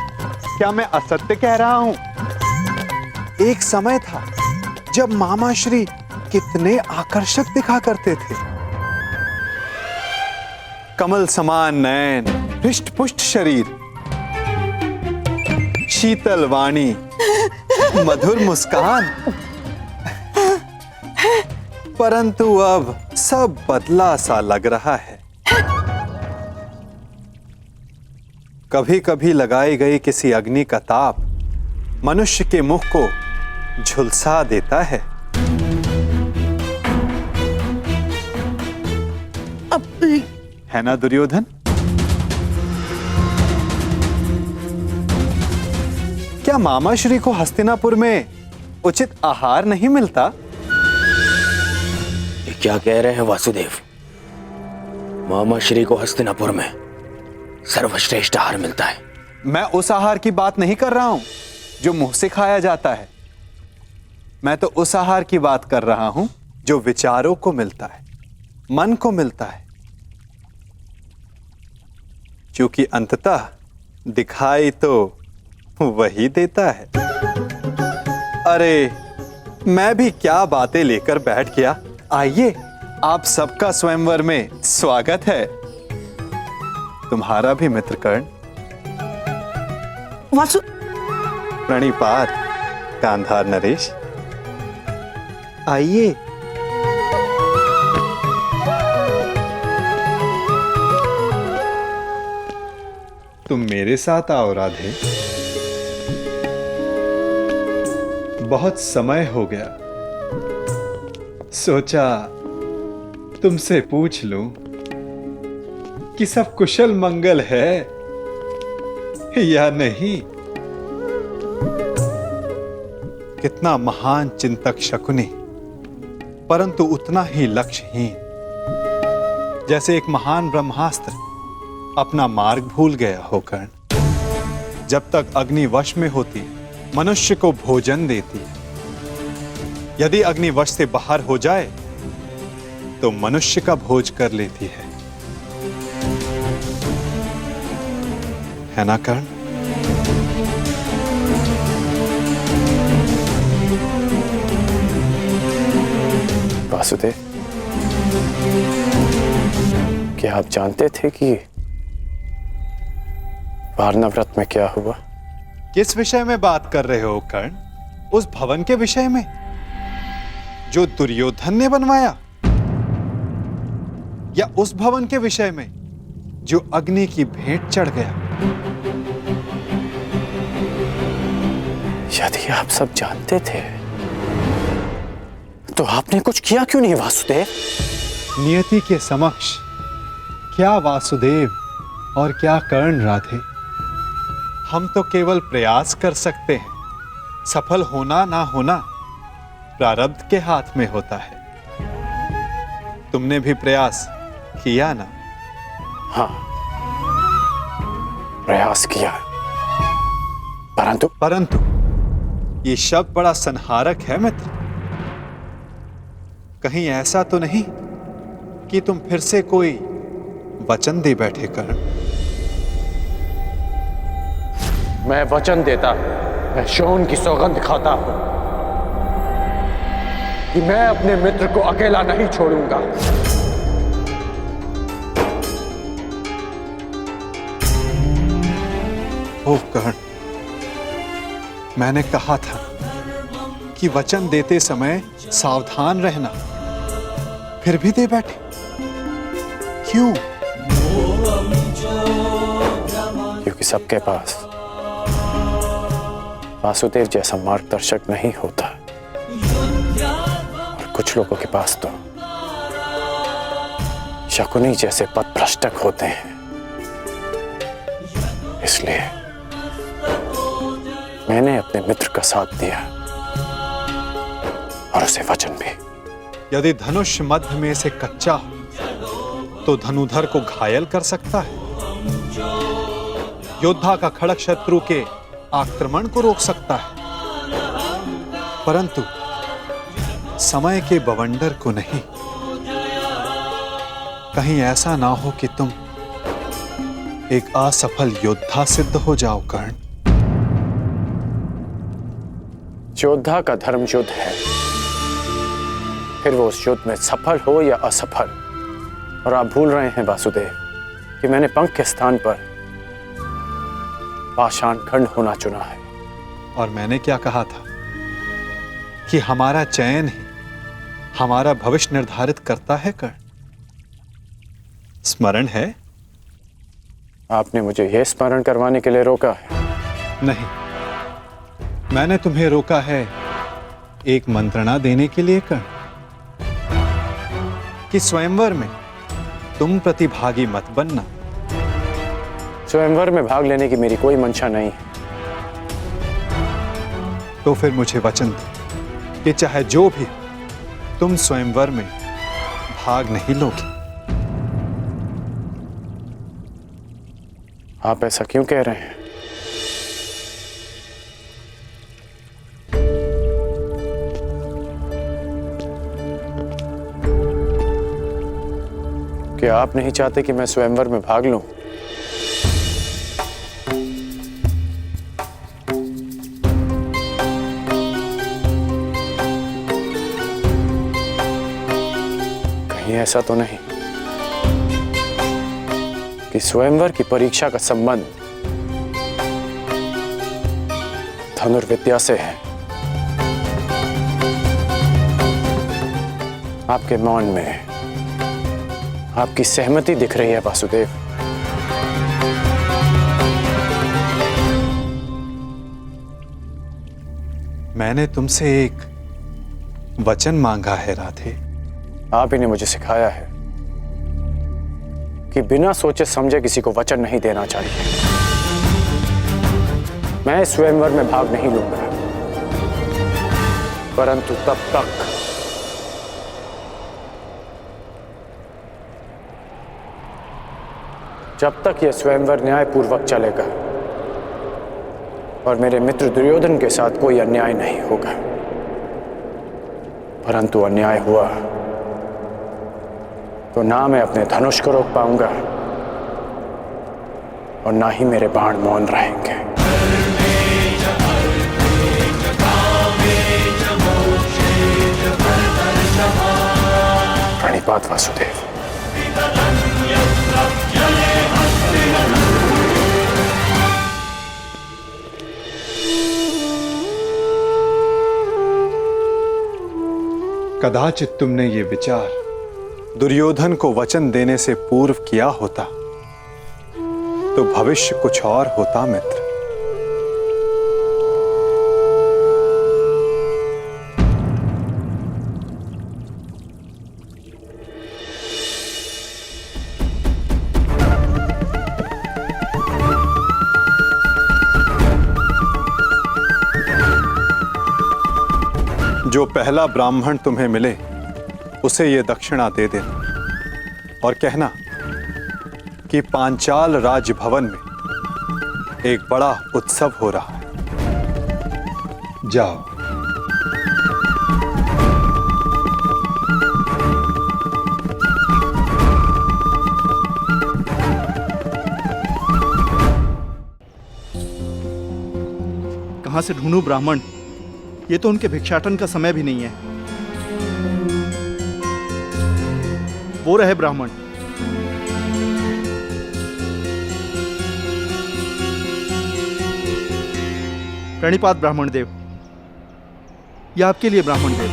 क्या मैं असत्य कह रहा हूं? एक समय था जब मामा श्री कितने आकर्षक दिखा करते थे। कमल समान नयन, हृष्ट पुष्ट शरीर, शीतल वाणी, मधुर मुस्कान। परंतु अब सब बदला सा लग रहा है। कभी कभी लगाई गई किसी अग्नि का ताप मनुष्य के मुख को झुलसा देता है। है ना दुर्योधन? क्या मामा श्री को हस्तिनापुर में उचित आहार नहीं मिलता? ये क्या कह रहे हैं वासुदेव? मामा श्री को हस्तिनापुर में सर्वश्रेष्ठ आहार मिलता है? मैं उस आहार की बात नहीं कर रहा हूं जो मुंह से खाया जाता है। मैं तो उस आहार की बात कर रहा हूं जो विचारों को मिलता है, मन को मिलता है, क्योंकि अंततः दिखाई तो वही देता है। अरे, मैं भी क्या बातें लेकर बैठ गया। आइए, आप सबका स्वयंवर में स्वागत है। तुम्हारा भी मित्र कर्ण। वासु, प्रणिपात गांधार नरेश। आइए। तुम मेरे साथ आओ राधे। बहुत समय हो गया, सोचा तुमसे पूछ लूं कि सब कुशल मंगल है या नहीं। कितना महान चिंतक शकुनी, परंतु उतना ही लक्ष्यहीन, जैसे एक महान ब्रह्मास्त्र अपना मार्ग भूल गया हो कर्ण। जब तक अग्नि वश में होती है, मनुष्य को भोजन देती है। यदि अग्नि वश से बाहर हो जाए तो मनुष्य का भोज कर लेती है ना कर्ण? वासुदेव, क्या आप जानते थे कि वारणा व्रत में क्या हुआ? किस विषय में बात कर रहे हो कर्ण? उस भवन के विषय में जो दुर्योधन ने बनवाया, या उस भवन के विषय में जो अग्नि की भेंट चढ़ गया? यदि आप सब जानते थे तो आपने कुछ किया क्यों नहीं वासुदेव? नियति के समक्ष क्या वासुदेव और क्या कर्ण राधे, हम तो केवल प्रयास कर सकते हैं। सफल होना ना होना प्रारब्ध के हाथ में होता है। तुमने भी प्रयास किया ना? हाँ, प्रयास किया, परंतु ये शब्द बड़ा संहारक है मित्र। कहीं ऐसा तो नहीं कि तुम फिर से कोई वचन दे बैठे कर्ण? मैं वचन देता हूं, मैं शोन की सौगंध खाता हूं कि मैं अपने मित्र को अकेला नहीं छोड़ूंगा। ओह कर्ण, मैंने कहा था कि वचन देते समय सावधान रहना, फिर भी दे बैठे। क्यों? क्योंकि सबके पास वासुदेव जैसा मार्गदर्शक नहीं होता, और कुछ लोगों के पास तो शकुनी जैसे पथभ्रष्टक होते हैं। इसलिए मैंने अपने मित्र का साथ दिया और उसे वचन भी। यदि धनुष मध्य में से कच्चा हो तो धनुधर को घायल कर सकता है, योद्धा का खड़ग शत्रु के आक्रमण को रोक सकता है, परंतु समय के बवंडर को नहीं। कहीं ऐसा ना हो कि तुम एक असफल योद्धा सिद्ध हो जाओ कर्ण। योद्धा का धर्म युद्ध है, फिर वो उस युद्ध में सफल हो या असफल। और आप भूल रहे हैं वासुदेव कि मैंने पंख के स्थान पर पाषाण खंड होना चुना है। और मैंने क्या कहा था कि हमारा चयन ही हमारा भविष्य निर्धारित करता है कर्ण। स्मरण है? आपने मुझे यह स्मरण करवाने के लिए रोका है? नहीं, मैंने तुम्हें रोका है एक मंत्रणा देने के लिए कर्ण, कि स्वयंवर में तुम प्रतिभागी मत बनना। स्वयंवर में भाग लेने की मेरी कोई मंशा नहीं है। तो फिर मुझे वचन दो कि चाहे जो भी तुम स्वयंवर में भाग नहीं लोगे। आप ऐसा क्यों कह रहे हैं? क्या आप नहीं चाहते कि मैं स्वयंवर में भाग लूं? कहीं ऐसा तो नहीं कि स्वयंवर की परीक्षा का संबंध धनुर्विद्या से है? आपके मौन में आपकी सहमति दिख रही है वासुदेव। मैंने तुमसे एक वचन मांगा है राधे। आप ही ने मुझे सिखाया है कि बिना सोचे समझे किसी को वचन नहीं देना चाहिए। मैं स्वयंवर में भाग नहीं लूंगा, परंतु तब तक जब तक यह स्वयंवर न्यायपूर्वक चलेगा और मेरे मित्र दुर्योधन के साथ कोई अन्याय नहीं होगा। परंतु अन्याय हुआ तो ना मैं अपने धनुष को रोक पाऊंगा और ना ही मेरे बाण मौन रहेंगे। प्रणिपात वासुदेव। कदाचित तुमने ये विचार दुर्योधन को वचन देने से पूर्व किया होता तो भविष्य कुछ और होता मित्र। जो पहला ब्राह्मण तुम्हें मिले उसे ये दक्षिणा दे देना और कहना कि पांचाल राजभवन में एक बड़ा उत्सव हो रहा है। जाओ। कहां से ढूंढूं ब्राह्मण? ये तो उनके भिक्षाटन का समय भी नहीं है। वो रहे ब्राह्मण। प्रणिपात ब्राह्मण देव। यह आपके लिए ब्राह्मण देव।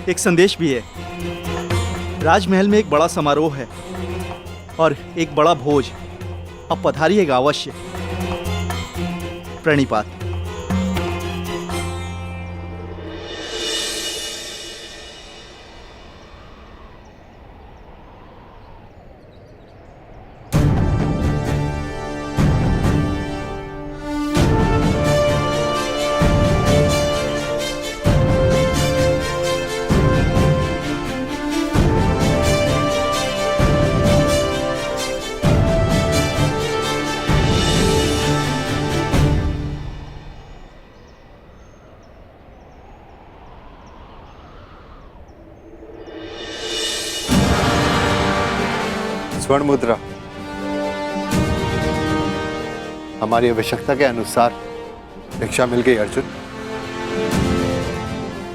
एक संदेश भी है। राजमहल में एक बड़ा समारोह है और एक बड़ा भोज। अब पधारिएगा अवश्य। प्रणिपात। स्वर्ण मुद्रा हमारी आवश्यकता के अनुसार भिक्षा मिल गई अर्जुन।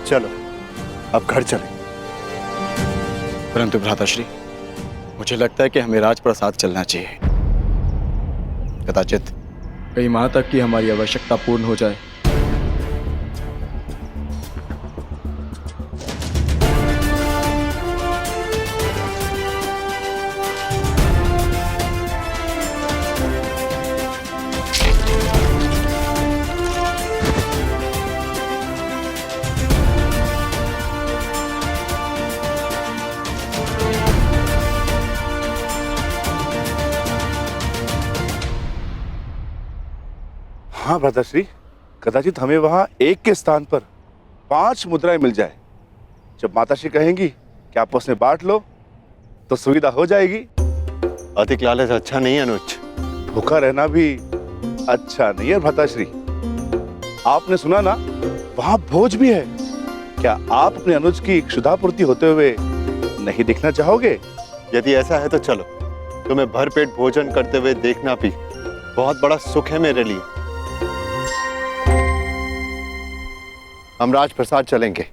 चलो अब घर चलें। परंतु भ्राताश्री, मुझे लगता है कि हमें राजप्रसाद चलना चाहिए। कदाचित कई माह तक की हमारी आवश्यकता पूर्ण हो जाए। हाँ भ्राताश्री, कदाचित हमें वहां एक के स्थान पर 5 मुद्राएं मिल जाए। जब माताश्री कहेंगी कि आपस में बांट लो तो सुविधा हो जाएगी। अधिक लालच अच्छा नहीं है अनुज। भूखा रहना भी अच्छा नहीं है भ्राताश्री। आपने सुना ना, वहां भोज भी है। क्या आप अपने अनुज की क्षुधापूर्ति होते हुए नहीं देखना चाहोगे? यदि ऐसा है तो चलो। तुम्हें भरपेट भोजन करते हुए देखना भी बहुत बड़ा सुख है मेरे लिए। हम राजप्रसाद चलेंगे।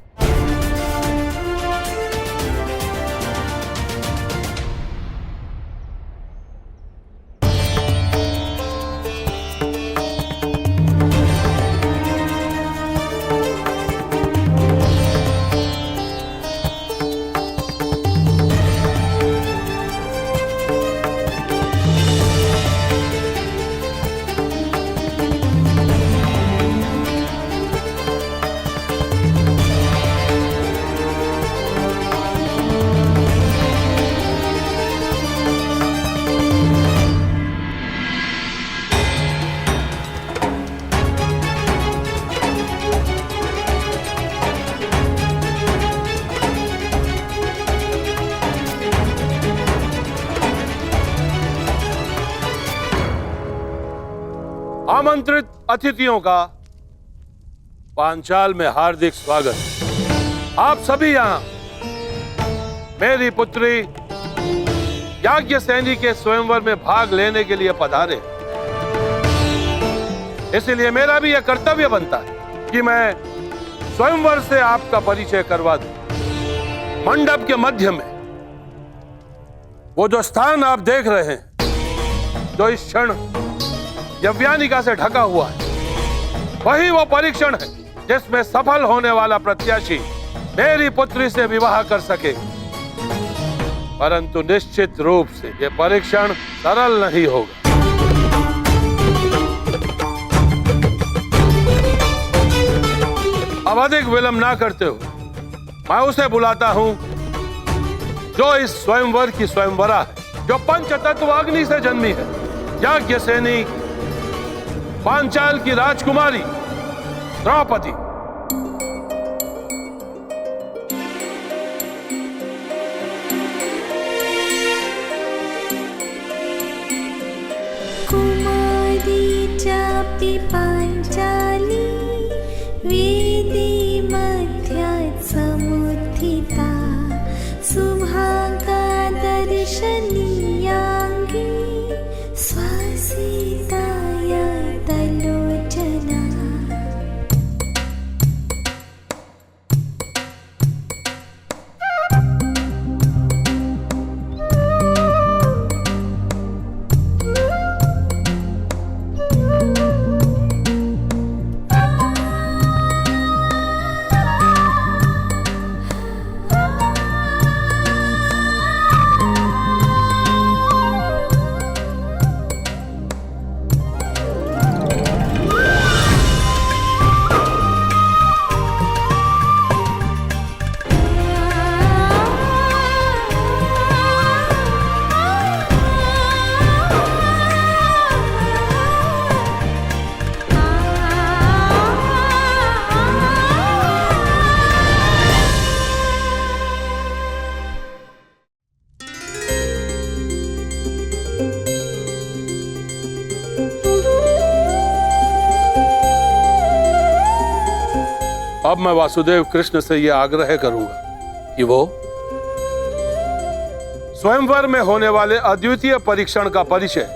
आमंत्रित अतिथियों का पांचाल में हार्दिक स्वागत। आप सभी यहाँ मेरी पुत्री याज्ञसेनी के स्वयंवर में भाग लेने के लिए पधारे। इसलिए मेरा भी यह कर्तव्य बनता है कि मैं स्वयंवर से आपका परिचय करवा दूं। मंडप के मध्य में वो जो स्थान आप देख रहे हैं, जो इस क्षण यव्यानिका से ढका हुआ है, वही वो परीक्षण है जिसमें सफल होने वाला प्रत्याशी मेरी पुत्री से विवाह कर सके। परंतु निश्चित रूप से यह परीक्षण सरल नहीं होगा। अब अधिक विलंब ना करते हुए मैं उसे बुलाता हूं जो इस स्वयंवर की स्वयंवरा है, जो पंचतत्व अग्नि से जन्मी है, याज्ञसेनी पांचाल की राजकुमारी द्रौपदी। कुमारी चापि पांचाली वेदी मध्यात् समुत्थिता सुभागा दर्शनीयाङ्गी स्वसीताय तलोचन अब मैं वासुदेव कृष्ण से यह आग्रह करूंगा कि वो स्वयंवर में होने वाले अद्वितीय परीक्षण का परिचय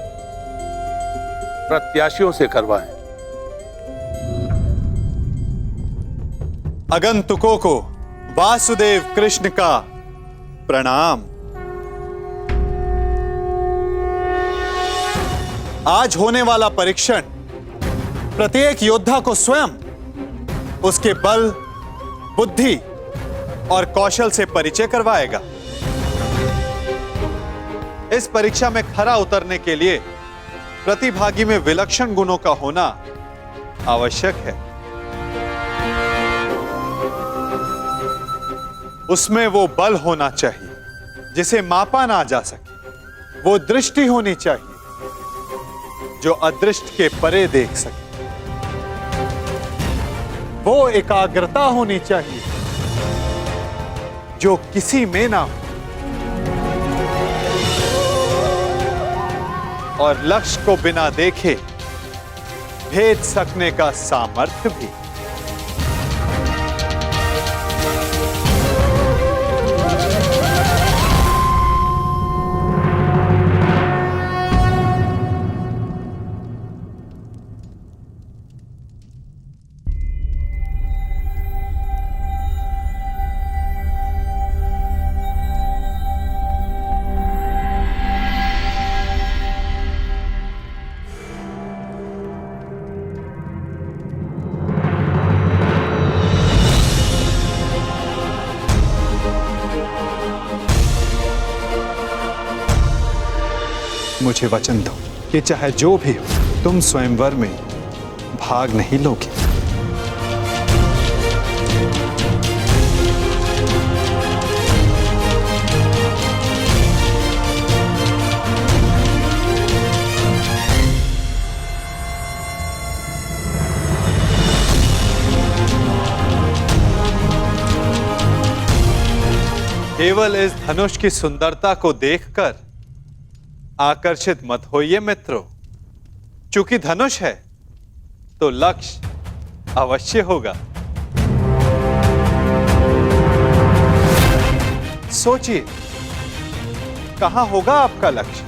प्रत्याशियों से करवाएं। आगंतुकों को वासुदेव कृष्ण का प्रणाम। आज होने वाला परीक्षण प्रत्येक योद्धा को स्वयं उसके बल, बुद्धि और कौशल से परिचय करवाएगा। इस परीक्षा में खरा उतरने के लिए प्रतिभागी में विलक्षण गुणों का होना आवश्यक है। उसमें वो बल होना चाहिए जिसे मापा ना जा सके, वो दृष्टि होनी चाहिए जो अदृष्ट के परे देख सके, वो एकाग्रता होनी चाहिए जो किसी में ना हो, और लक्ष्य को बिना देखे भेद सकने का सामर्थ्य भी। मुझे वचन दो कि चाहे जो भी हो, तुम स्वयंवर में भाग नहीं लोगे। केवल इस धनुष की सुंदरता को देखकर आकर्षित मत होइए मित्रों, चूंकि धनुष है तो लक्ष्य अवश्य होगा। सोचिए, कहां होगा आपका लक्ष्य?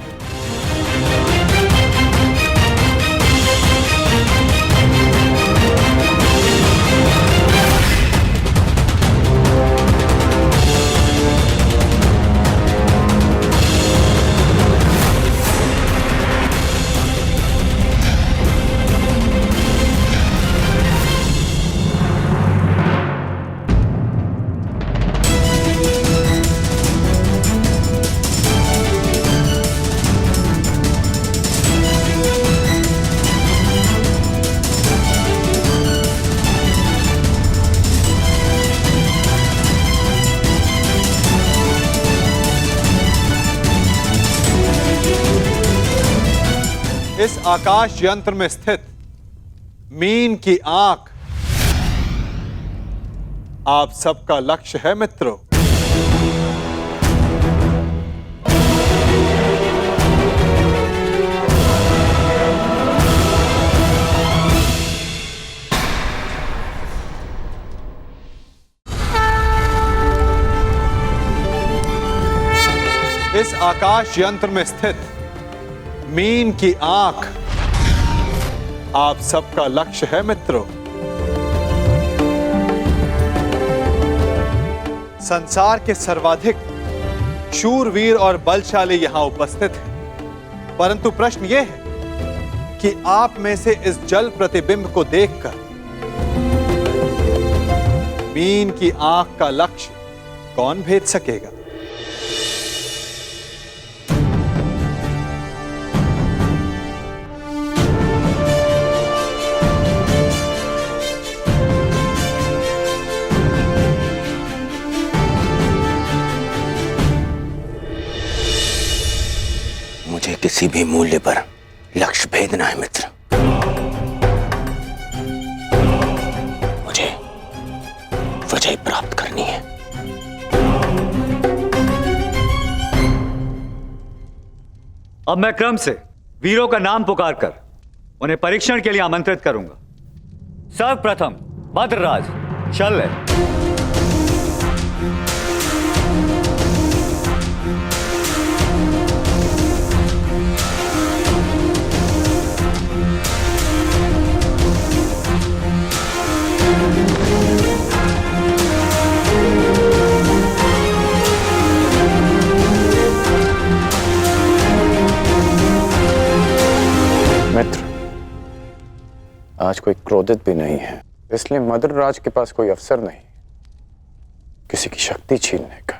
इस आकाश यंत्र में स्थित मीन की आंख आप सबका लक्ष्य है मित्रों। इस आकाश यंत्र में स्थित मीन की आंख आप सबका लक्ष्य है मित्रों। संसार के सर्वाधिक शूरवीर और बलशाली यहां उपस्थित हैं, परंतु प्रश्न यह है कि आप में से इस जल प्रतिबिंब को देखकर मीन की आंख का लक्ष्य कौन भेद सकेगा? मुझे किसी भी मूल्य पर लक्ष्य भेदना है मित्र। मुझे विजय प्राप्त करनी है। अब मैं क्रम से वीरों का नाम पुकार कर उन्हें परीक्षण के लिए आमंत्रित करूंगा। सर्वप्रथम भद्रराज चल ले। मित्र, आज कोई क्रोधित भी नहीं है, इसलिए मदर राज के पास कोई अवसर नहीं किसी की शक्ति छीनने का।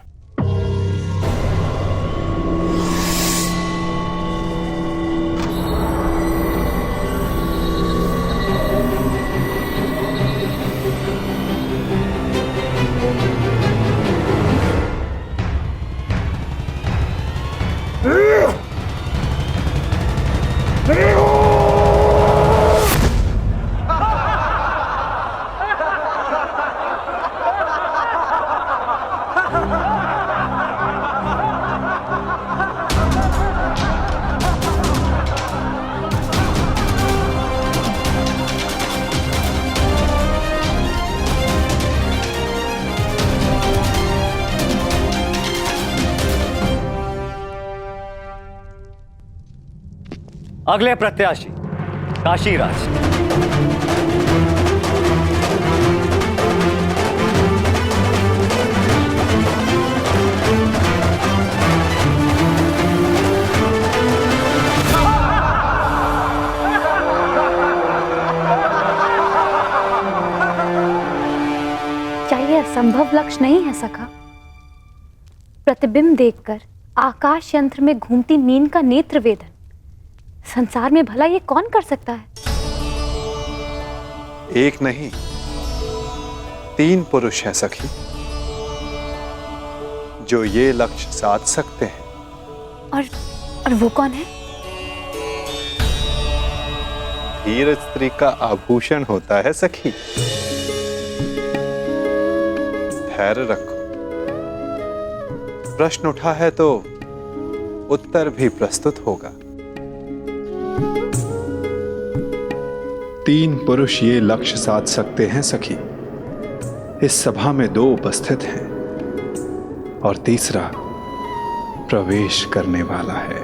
अगले प्रत्याशी काशीराज। क्या ये असंभव लक्ष्य नहीं है सखा? प्रतिबिंब देखकर आकाश यंत्र में घूमती मीन का नेत्र वेदन संसार में भला ये कौन कर सकता है? एक नहीं 3 पुरुष हैं सखी, जो ये लक्ष्य साध सकते हैं। और वो कौन है? धीर स्त्री का आभूषण होता है सखी। धैर्य रखो, प्रश्न उठा है तो उत्तर भी प्रस्तुत होगा। 3 पुरुष ये लक्ष्य साध सकते हैं सखी। इस सभा में 2 उपस्थित हैं और तीसरा प्रवेश करने वाला है।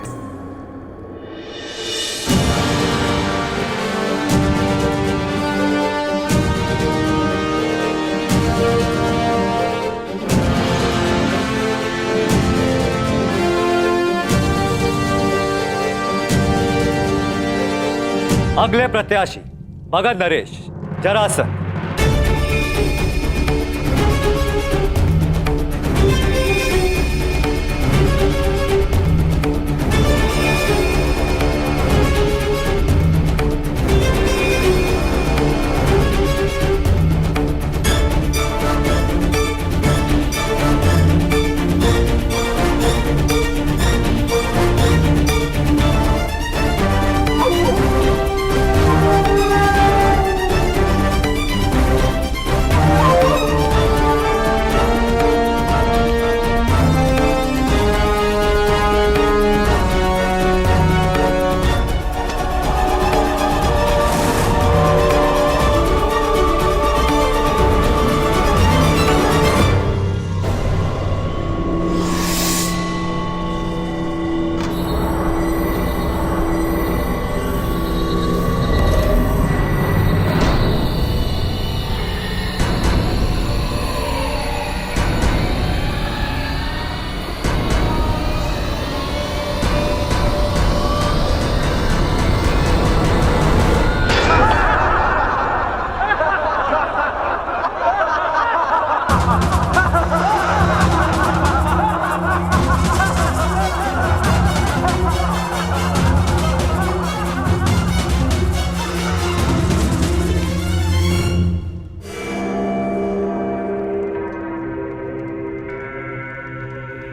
अगले प्रत्याशी भगत नरेश जरासंध।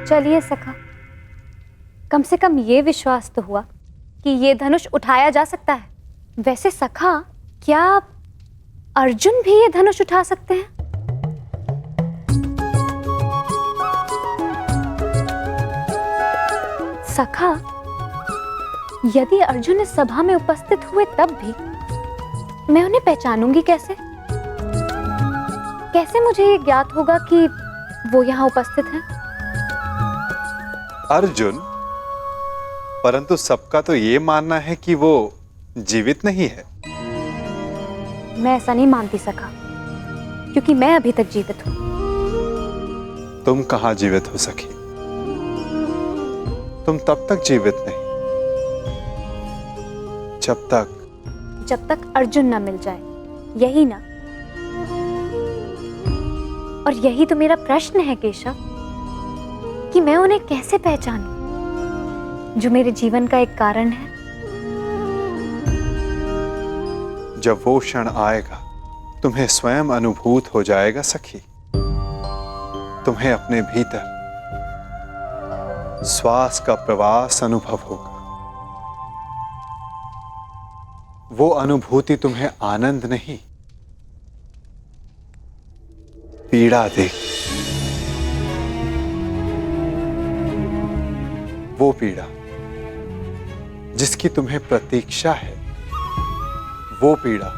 चलिए सखा, कम से कम ये विश्वास तो हुआ कि ये धनुष उठाया जा सकता है। वैसे सखा, क्या अर्जुन भी ये धनुष उठा सकते हैं? सखा, यदि अर्जुन इस सभा में उपस्थित हुए तब भी मैं उन्हें पहचानूंगी कैसे? कैसे मुझे ये ज्ञात होगा कि वो यहाँ उपस्थित है? अर्जुन, परंतु सबका तो ये मानना है कि वो जीवित नहीं है। मैं ऐसा नहीं मानती सखा, क्योंकि मैं अभी तक जीवित हूँ। तुम कहाँ जीवित हो सखी? तुम तब तक जीवित नहीं जब तक अर्जुन ना मिल जाए, यही ना? और यही तो मेरा प्रश्न है केशव, कि मैं उन्हें कैसे पहचानूं जो मेरे जीवन का एक कारण है। जब वो क्षण आएगा तुम्हें स्वयं अनुभूत हो जाएगा सखी। तुम्हें अपने भीतर श्वास का प्रवास अनुभव होगा। वो अनुभूति तुम्हें आनंद नहीं, पीड़ा देगी। वो पीड़ा जिसकी तुम्हें प्रतीक्षा है, वो पीड़ा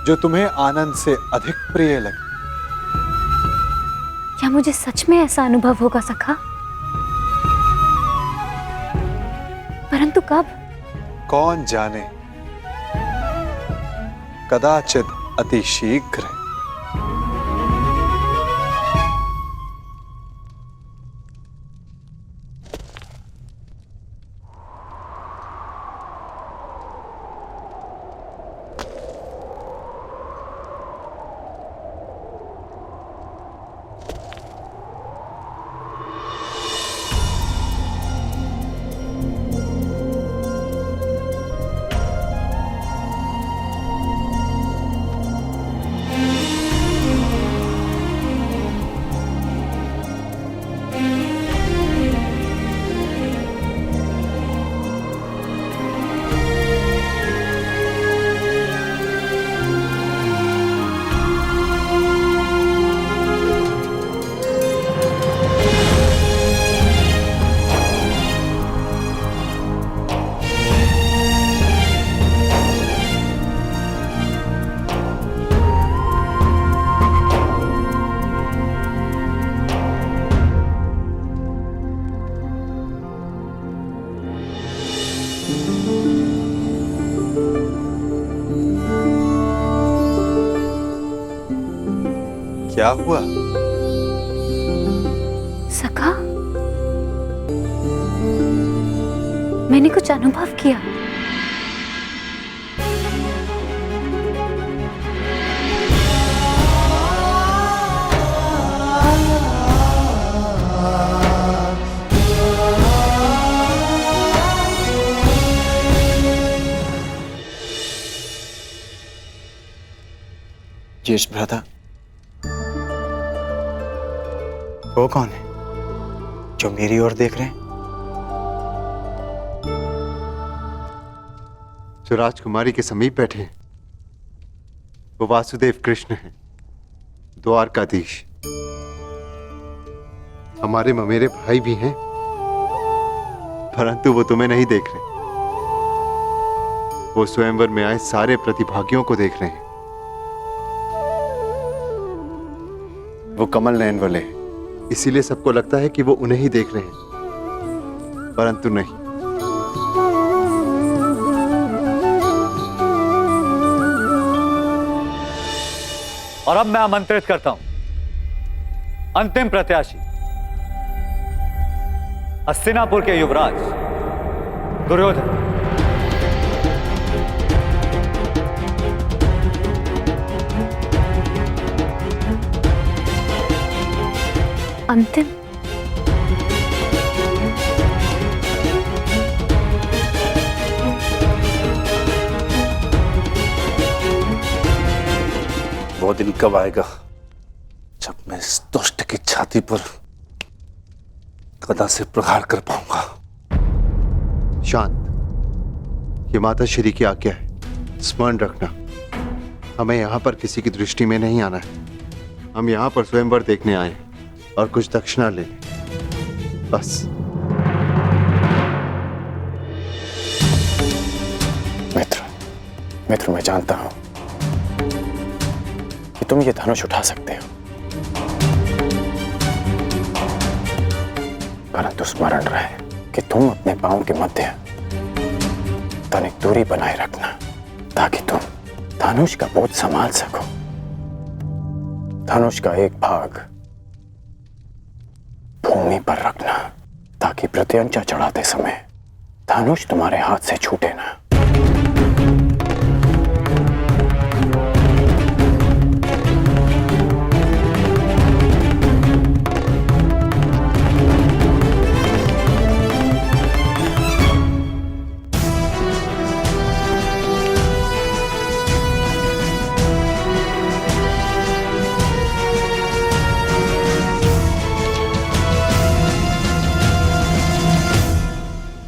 जो तुम्हें आनंद से अधिक प्रिय लगे। क्या मुझे सच में ऐसा अनुभव होगा सखा? परंतु कब? कौन जाने, कदाचित अति शीघ्र। क्या हुआ? सखा, मैंने कुछ अनुभव किया। यश भ्राता, वो कौन है जो मेरी ओर देख रहे हैं? जो राजकुमारी के समीप बैठे हैं वो वासुदेव कृष्ण हैं, द्वारकाधीश। हमारे ममेरे भाई भी हैं, परंतु वो तुम्हें नहीं देख रहे। वो स्वयंवर में आए सारे प्रतिभागियों को देख रहे हैं। वो कमल नयन वाले हैं, इसीलिए सबको लगता है कि वो उन्हें ही देख रहे हैं, परंतु नहीं। और अब मैं आमंत्रित करता हूं अंतिम प्रत्याशी, हस्तिनापुर के युवराज दुर्योधन। अंतिम? वो दिन कब आएगा जब मैं इस दुष्ट की छाती पर गदा से प्रहार कर पाऊंगा? शांत, ये माता श्री की आज्ञा है, स्मरण रखना। हमें यहाँ पर किसी की दृष्टि में नहीं आना है। हम यहाँ पर स्वयंवर देखने आए हैं और कुछ दक्षिणा लेने, बस। मित्र, मैं जानता हूं कि तुम ये धनुष उठा सकते हो, परंतु स्मरण रहे कि तुम अपने पांव के मध्य तनिक दूरी बनाए रखना, ताकि तुम धनुष का बोझ संभाल सको। धनुष का एक भाग भूमि पर रखना, ताकि प्रत्यंचा चढ़ाते समय धनुष तुम्हारे हाथ से छूटे ना।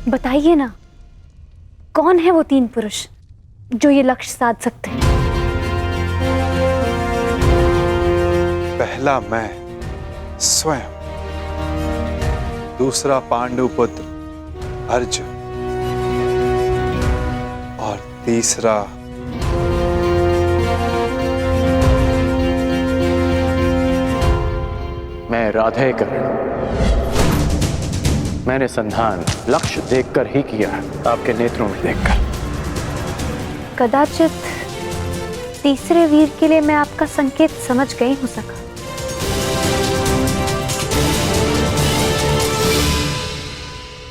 बताइए ना, कौन है वो 3 पुरुष जो ये लक्ष्य साध सकते हैं? पहला मैं स्वयं, दूसरा पांडु पुत्र अर्जुन, और तीसरा मैं राधेकर। मैंने संधान लक्ष्य देखकर ही किया, आपके नेत्रों में देखकर। कदाचित तीसरे वीर के लिए मैं आपका संकेत समझ गई हो सका।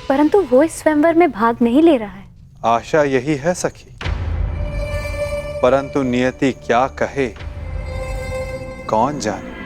परंतु वो इस स्वयंवर में भाग नहीं ले रहा है। आशा यही है सखी, परंतु नियति क्या कहे कौन जाने।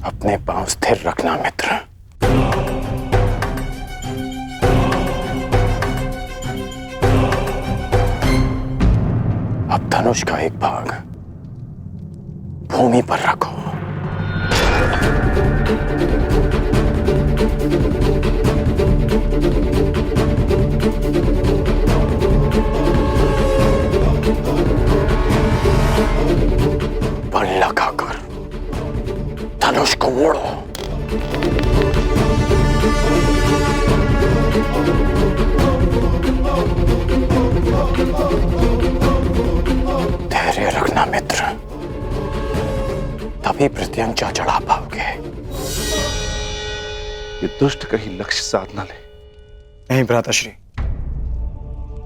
अपने पांव स्थिर रखना मित्र। अब धनुष का एक भाग भूमि पर रखो। बल लगाकर धनुष को मोड़ो। धैर्य रखना मित्र, तभी प्रत्यंचा चढ़ा पाओगे। ये दुष्ट कहीं लक्ष्य साध न ले। नहीं भ्राताश्री,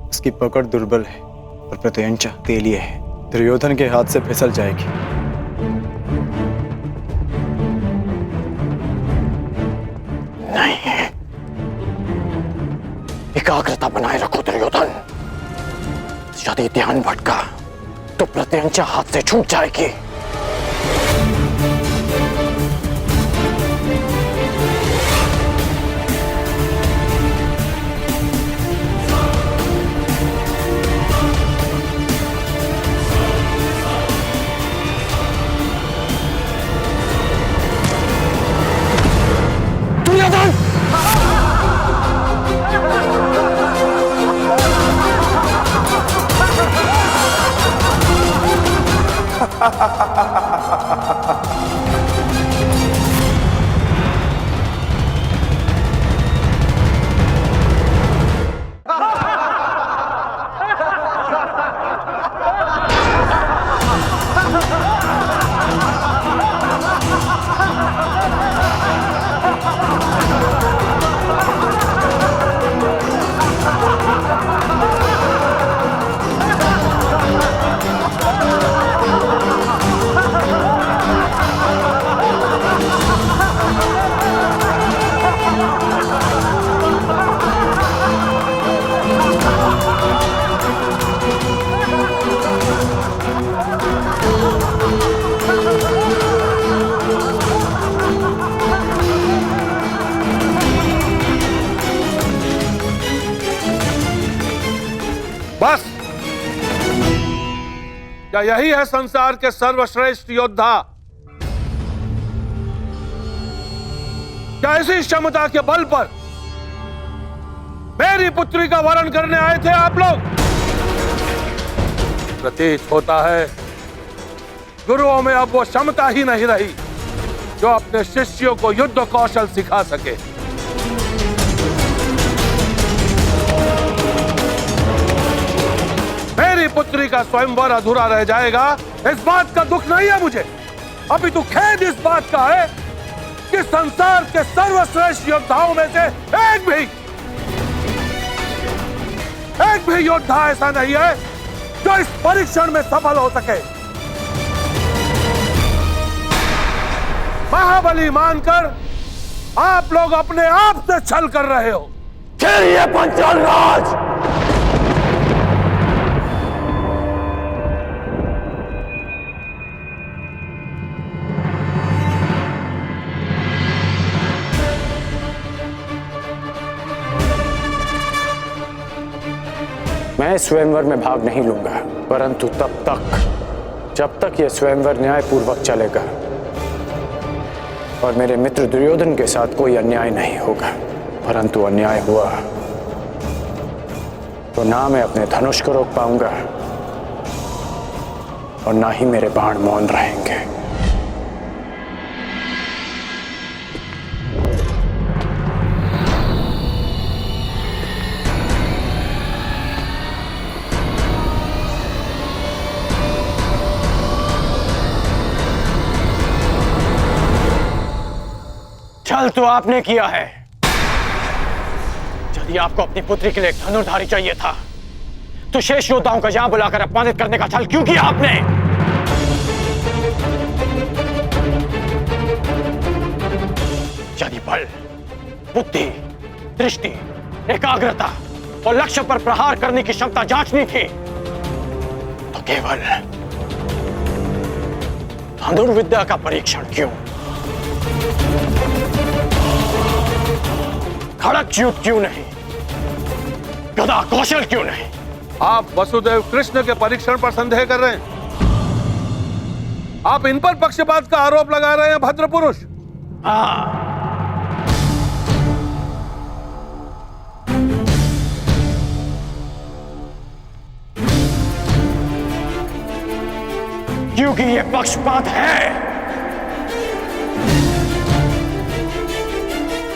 उसकी पकड़ दुर्बल है और प्रत्यंचा तेलिए है, दुर्योधन के हाथ से फिसल जाएगी। नहीं, एकाग्रता बनाए रखो दुर्योधन। यदि ध्यान भटका तो प्रत्यंचा हाथ से छूट जाएगी। बस क्या यही है संसार के सर्वश्रेष्ठ योद्धा? क्या इसी क्षमता के बल पर मेरी पुत्री का वरण करने आए थे आप लोग? प्रतीत होता है गुरुओं में अब वो क्षमता ही नहीं रही जो अपने शिष्यों को युद्ध कौशल सिखा सके। मेरी पुत्री का स्वयंवर अधूरा रह जाएगा, इस बात का दुख नहीं है मुझे, अभी तो खेद इस बात का है कि संसार के सर्वश्रेष्ठ योद्धाओं में से एक भी योद्धा ऐसा नहीं है जो इस परीक्षण में सफल हो सके। महाबली मानकर आप लोग अपने आप से छल कर रहे हो। ये पांचाल राज मैं स्वयंवर में भाग नहीं लूंगा, परंतु तब तक जब तक यह स्वयंवर न्यायपूर्वक चलेगा और मेरे मित्र दुर्योधन के साथ कोई अन्याय नहीं होगा। परंतु अन्याय हुआ तो ना मैं अपने धनुष को रोक पाऊंगा और ना ही मेरे बाण मौन रहेंगे। छल तो आपने किया है। यदि आपको अपनी पुत्री के लिए एक धनुर्धारी चाहिए था तो शेष योद्धाओं को यहां बुलाकर अपमानित करने का छल क्यों किया आपने? यदि बल, बुद्धि, दृष्टि, एकाग्रता और लक्ष्य पर प्रहार करने की क्षमता जांचनी थी तो केवल धनुर्विद्या का परीक्षण क्यों? खड़क युद्ध क्यों नहीं? गदा कौशल क्यों नहीं? आप वसुदेव कृष्ण के परीक्षण पर संदेह कर रहे हैं? आप इन पर पक्षपात का आरोप लगा रहे हैं भद्र पुरुष। क्योंकि यह पक्षपात है।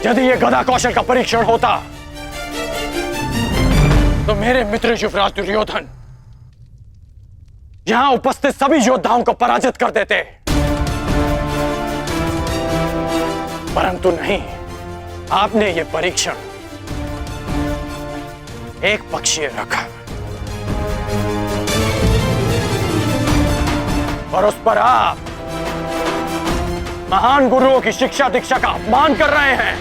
यदि यह गदा कौशल का परीक्षण होता तो मेरे मित्र युवराज दुर्योधन यहां उपस्थित सभी योद्धाओं को पराजित कर देते, परंतु नहीं, आपने यह परीक्षण एक पक्षीय रखा और उस पर आप महान गुरुओं की शिक्षा दीक्षा का अपमान कर रहे हैं।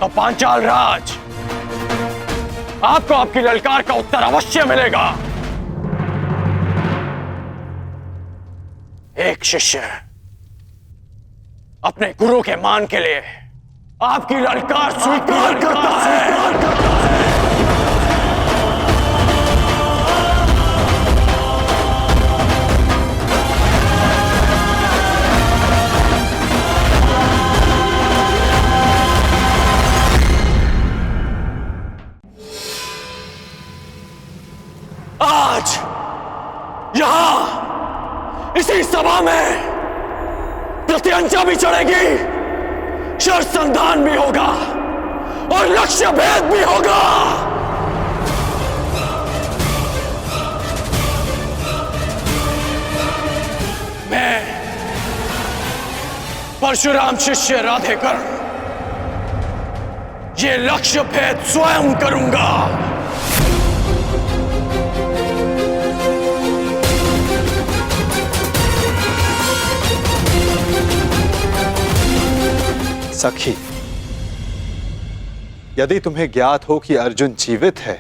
तो पांचाल राज, आपको आपकी ललकार का उत्तर अवश्य मिलेगा। एक शिष्य अपने गुरु के मान के लिए आपकी ललकार स्वीकार करता है। आज यहां इसी सभा में प्रत्यंचा भी चढ़ेगी, शर संधान भी होगा और लक्ष्य भेद भी होगा। मैं परशुराम शिष्य राधेकर्ण ये लक्ष्य भेद स्वयं करूंगा। सखी, यदि तुम्हें ज्ञात हो कि अर्जुन जीवित है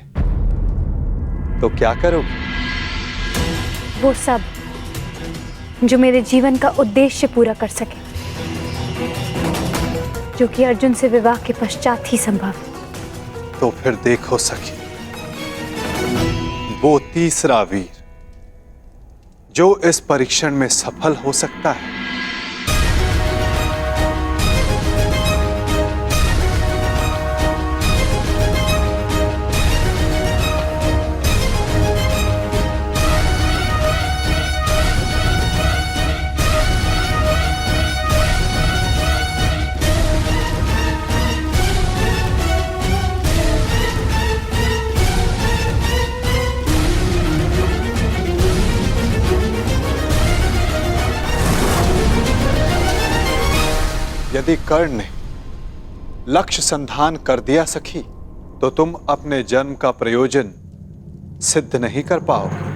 तो क्या करोगे? वो सब जो मेरे जीवन का उद्देश्य पूरा कर सके, जो कि अर्जुन से विवाह के पश्चात ही संभव। तो फिर देखो सखी, वो तीसरा वीर जो इस परीक्षण में सफल हो सकता है। यदि कर्ण ने लक्ष्य संधान कर दिया सखी, तो तुम अपने जन्म का प्रयोजन सिद्ध नहीं कर पाओगे।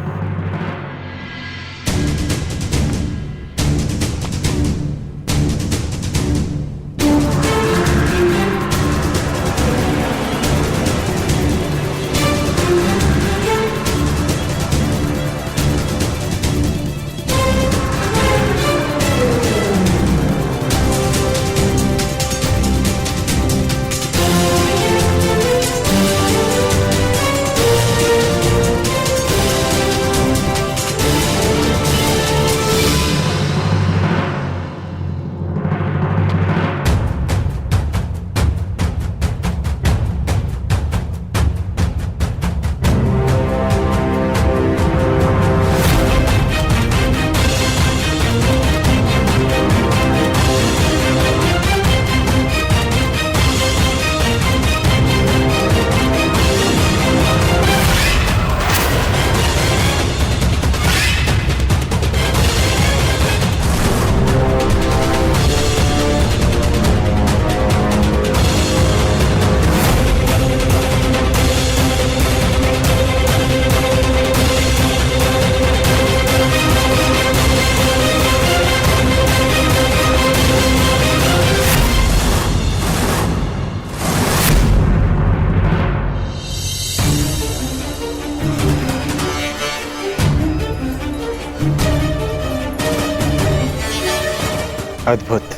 अद्भुत,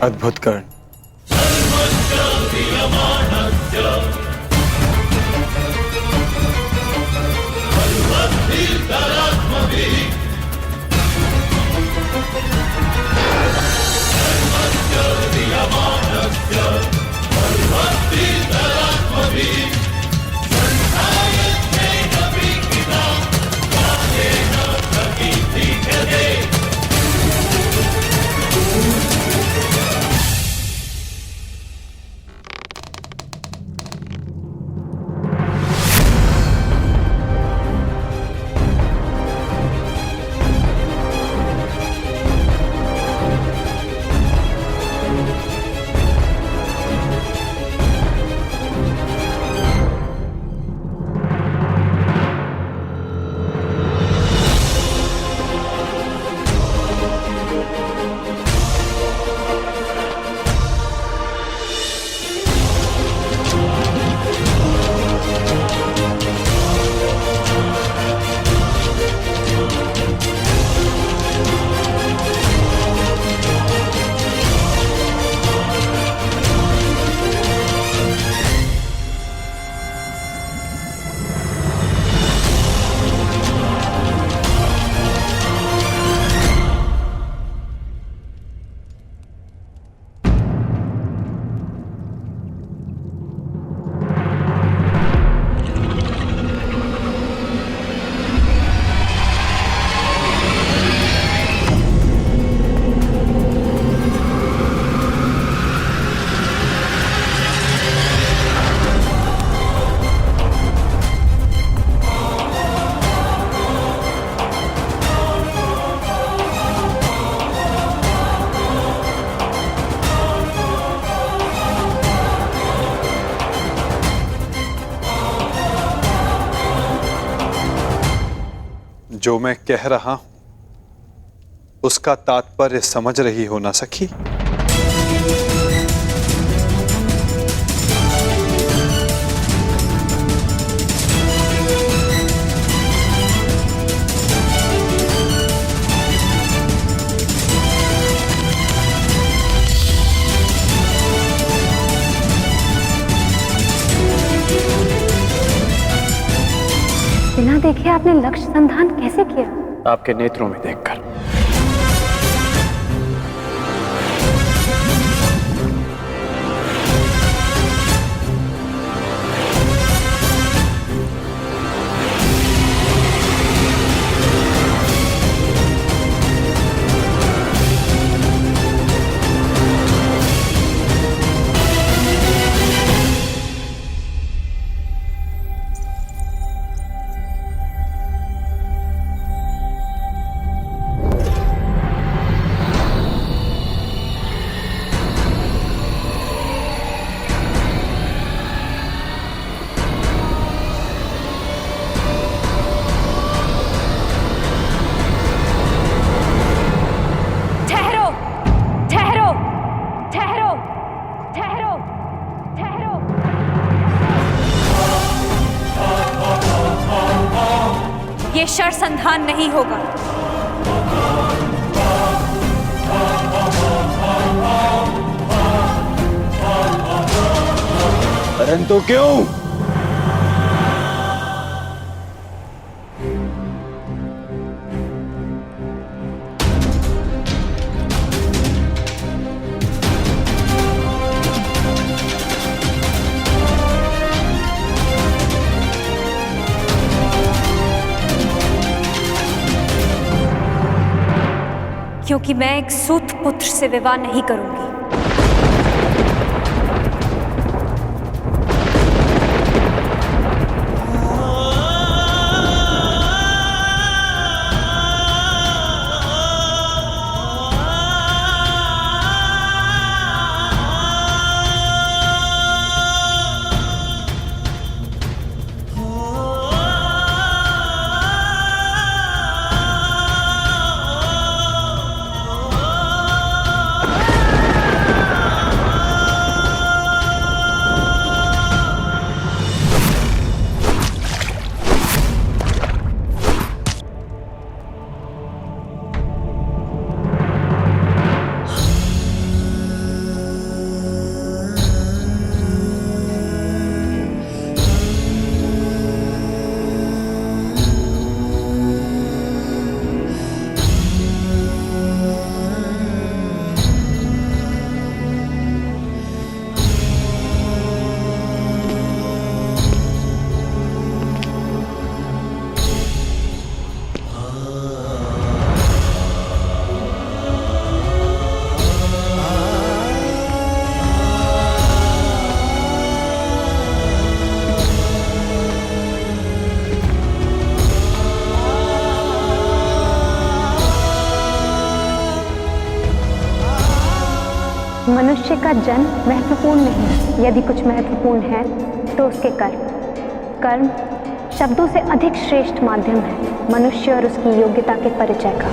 अद्भुत कर्ण। जो मैं कह रहा हूं उसका तात्पर्य समझ रही हो ना सखी? देखे आपने लक्ष्य संधान कैसे किया? आपके नेत्रों में देखकर। ये शर संधान नहीं होगा। परंतु क्यों? क्योंकि मैं एक सूत पुत्र से विवाह नहीं करूंगी। मनुष्य का जन्म महत्वपूर्ण नहीं, यदि कुछ महत्वपूर्ण है तो उसके कर्म। कर्म शब्दों से अधिक श्रेष्ठ माध्यम है मनुष्य और उसकी योग्यता के परिचय का।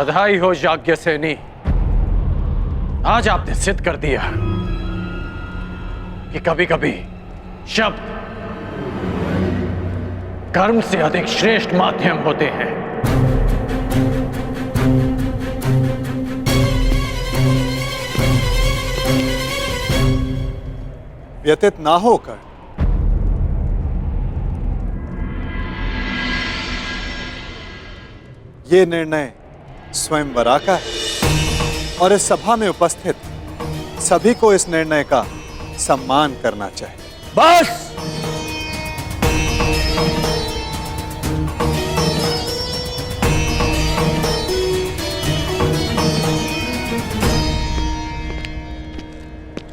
बधाई हो याज्ञसेनी, आज आपने सिद्ध कर दिया कि कभी कभी शब्द कर्म से अधिक श्रेष्ठ माध्यम होते हैं। व्यतीत ना होकर ये निर्णय स्वयंवरा का है और इस सभा में उपस्थित सभी को इस निर्णय का सम्मान करना चाहिए। बस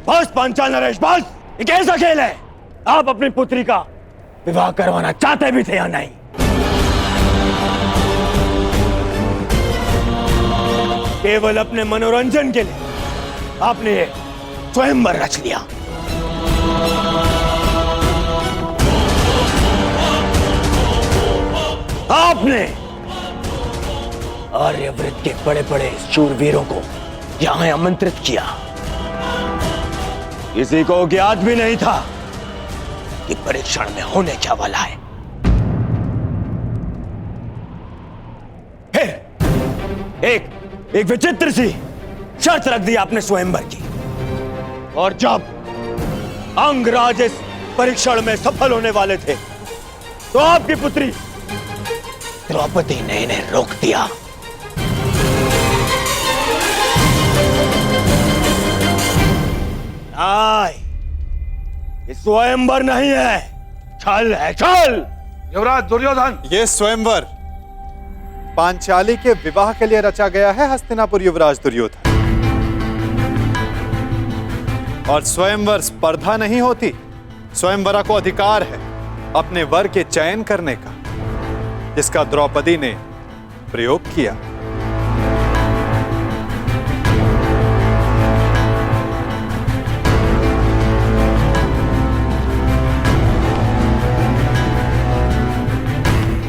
बस पांचाल नरेश, बस। ये कैसा खेल है? आप अपनी पुत्री का विवाह करवाना चाहते भी थे या नहीं? केवल अपने मनोरंजन के लिए आपने ये स्वयंवर रच लिया। आपने आर्यव्रत के बड़े बड़े शूरवीरों को यहां आमंत्रित किया। किसी को ज्ञात भी नहीं था कि परीक्षण में होने क्या वाला है। फिर एक विचित्र सी शर्त रख दी आपने स्वयंवर की, और जब अंगराज इस परीक्षण में सफल होने वाले थे तो आपकी पुत्री द्रौपदी ने इन्हें रोक दिया। ये स्वयंवर नहीं है, छल है, छल। युवराज दुर्योधन, ये स्वयंवर पांचाली के विवाह के लिए रचा गया है हस्तिनापुर युवराज दुर्योधन। और स्वयंवर स्पर्धा नहीं होती, स्वयंवरा को अधिकार है अपने वर के चयन करने का, जिसका द्रौपदी ने प्रयोग किया।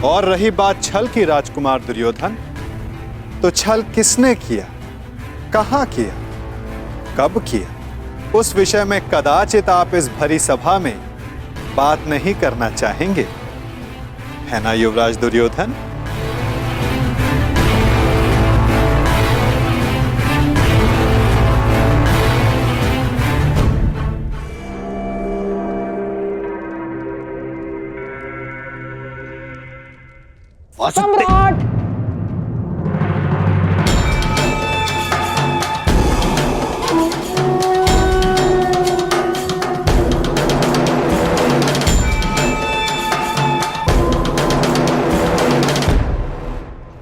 और रही बात छल की राजकुमार दुर्योधन, तो छल किसने किया, कहां किया, कब किया, उस विषय में कदाचित आप इस भरी सभा में बात नहीं करना चाहेंगे, है ना युवराज दुर्योधन? सम्राट!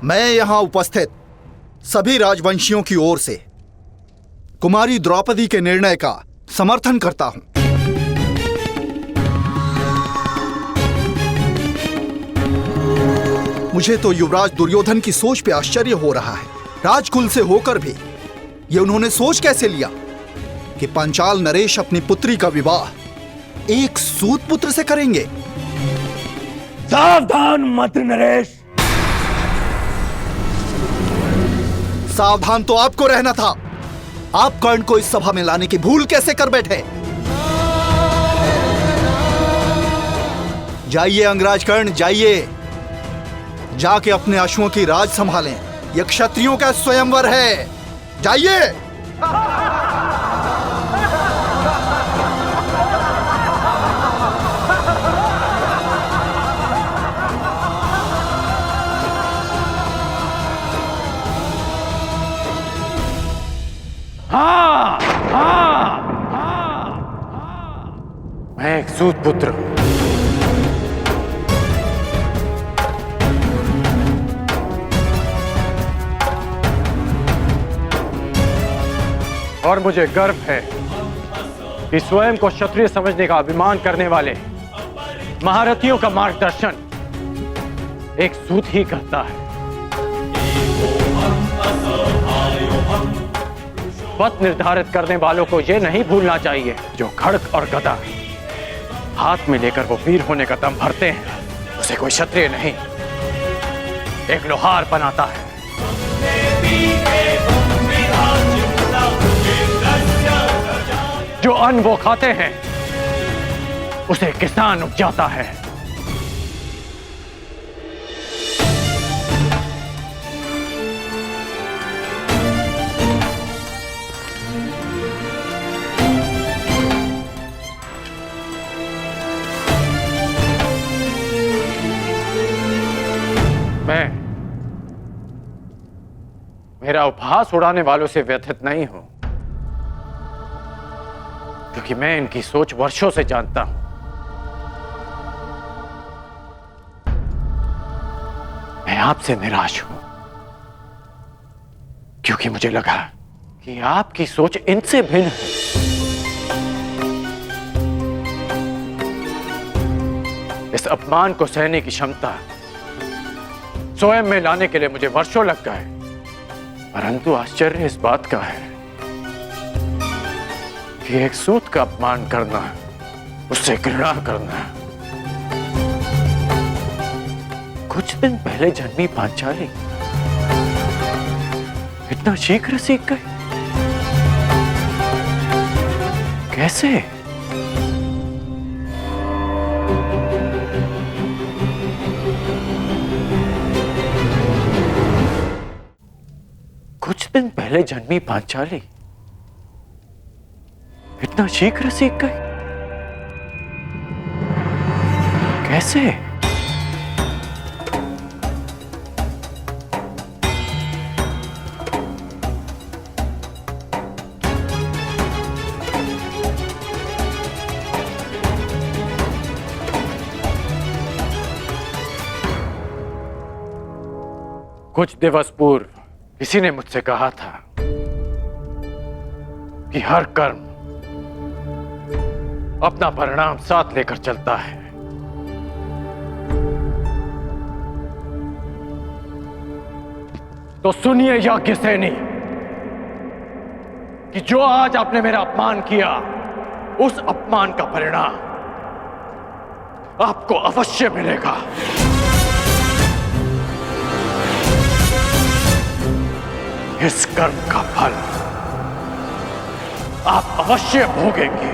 मैं यहां उपस्थित सभी राजवंशियों की ओर से कुमारी द्रौपदी के निर्णय का समर्थन करता हूं। मुझे तो युवराज दुर्योधन की सोच पे आश्चर्य हो रहा है। राजकुल से होकर भी ये उन्होंने सोच कैसे लिया कि पांचाल नरेश अपनी पुत्री का विवाह एक सूत पुत्र से करेंगे। सावधान मंत्री नरेश। सावधान तो आपको रहना था। आप कर्ण को इस सभा में लाने की भूल कैसे कर बैठे? जाइए अंगराज कर्ण, जाइए, जाके अपने अश्वों की राज संभालें। यह क्षत्रियों का स्वयंवर है, जाइए। हाँ, हाँ, हाँ, मैं एक सूत पुत्र हूं। और मुझे गर्व है कि स्वयं को क्षत्रिय समझने का अभिमान करने वाले महारथियों का मार्गदर्शन एक सूत ही करता है। पथ निर्धारित करने वालों को यह नहीं भूलना चाहिए, जो खड्ग और गदा हाथ में लेकर वो वीर होने का दम भरते हैं, उसे कोई क्षत्रिय नहीं, एक लोहार बनाता है। जो अन्न वो खाते हैं उसे किसान उपजाता है। मेरा उपहास उड़ाने वालों से व्यथित नहीं हूं, क्योंकि मैं इनकी सोच वर्षों से जानता हूं। मैं आपसे निराश हूं, क्योंकि मुझे लगा कि आपकी सोच इनसे भिन्न है। इस अपमान को सहने की क्षमता स्वयं में लाने के लिए मुझे वर्षों लग गए, परंतु आश्चर्य इस बात का है कि एक सूत का अपमान करना, उससे घृणा करना कुछ दिन पहले जन्मी पांचाली इतना शीघ्र सीख गए? कैसे? कुछ दिन पहले जन्मी पांचाली इतना शीघ्र सीख गए? कैसे? कुछ दिवस पूर्व किसी ने मुझसे कहा था कि हर कर्म अपना परिणाम साथ लेकर चलता है। तो सुनिए याज्ञसेनी कि जो आज आपने मेरा अपमान किया, उस अपमान का परिणाम आपको अवश्य मिलेगा। इस कर्म का फल आप अवश्य भोगेंगे।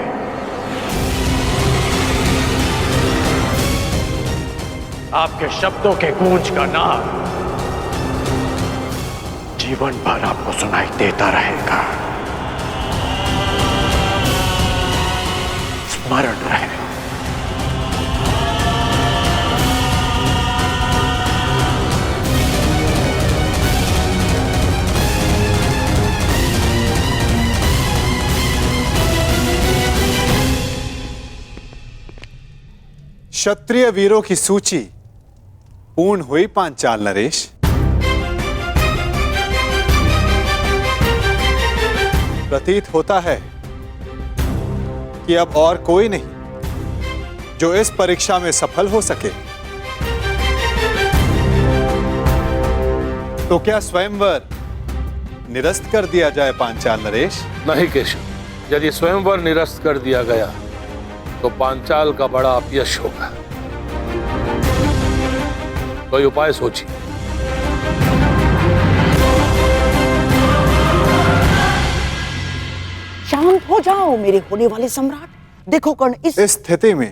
आपके शब्दों के गूंज का नाद जीवन भर आपको सुनाई देता रहेगा। स्मरण रहे। क्षत्रिय वीरों की सूची पूर्ण हुई पांचाल नरेश। प्रतीत होता है कि अब और कोई नहीं जो इस परीक्षा में सफल हो सके। तो क्या स्वयंवर निरस्त कर दिया जाए पांचाल नरेश? नहीं केशव, यदि स्वयंवर निरस्त कर दिया गया तो पांचाल का बड़ा अपयश होगा। कोई उपाय सोचिए। शांत हो जाओ मेरे होने वाले सम्राट। देखो कर्ण, इस स्थिति में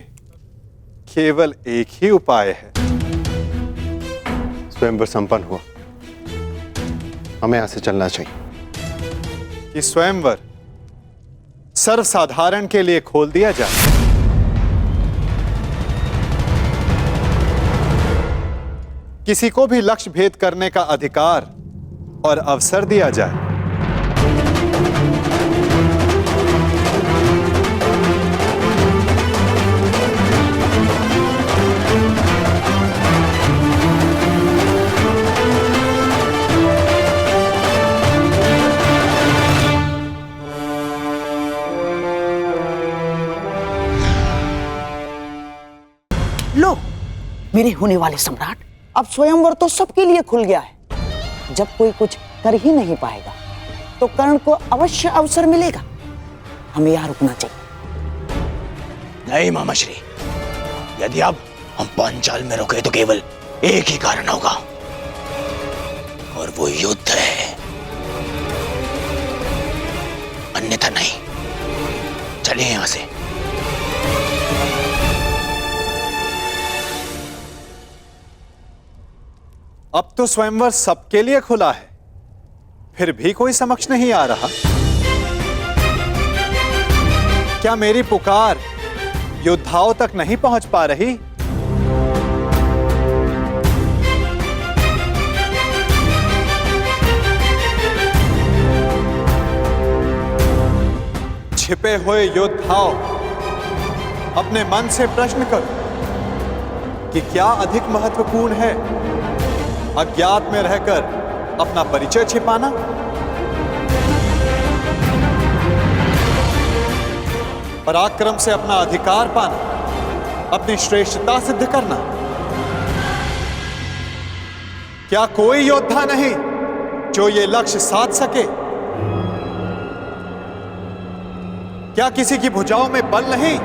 केवल एक ही उपाय है। स्वयंवर संपन्न हुआ, हमें यहां से चलना चाहिए। कि स्वयंवर सर्वसाधारण के लिए खोल दिया जाए। किसी को भी लक्ष्य भेद करने का अधिकार और अवसर दिया जाए। लो मेरे होने वाले सम्राट, अब स्वयंवर तो सबके लिए खुल गया है। जब कोई कुछ कर ही नहीं पाएगा तो कर्ण को अवश्य अवसर मिलेगा। हमें यहाँ रुकना चाहिए। नहीं मामाश्री, यदि अब हम पांचाल में रुके तो केवल एक ही कारण होगा, और वो युद्ध है। अन्यथा नहीं। चलिए यहां से। अब तो स्वयंवर सबके लिए खुला है, फिर भी कोई समक्ष नहीं आ रहा। क्या मेरी पुकार योद्धाओं तक नहीं पहुंच पा रही? छिपे हुए योद्धाओं, अपने मन से प्रश्न करो कि क्या अधिक महत्वपूर्ण है, अज्ञात में रहकर अपना परिचय छिपाना, पराक्रम से अपना अधिकार पाना, अपनी श्रेष्ठता सिद्ध करना? क्या कोई योद्धा नहीं जो ये लक्ष्य साध सके? क्या किसी की भुजाओं में बल नहीं?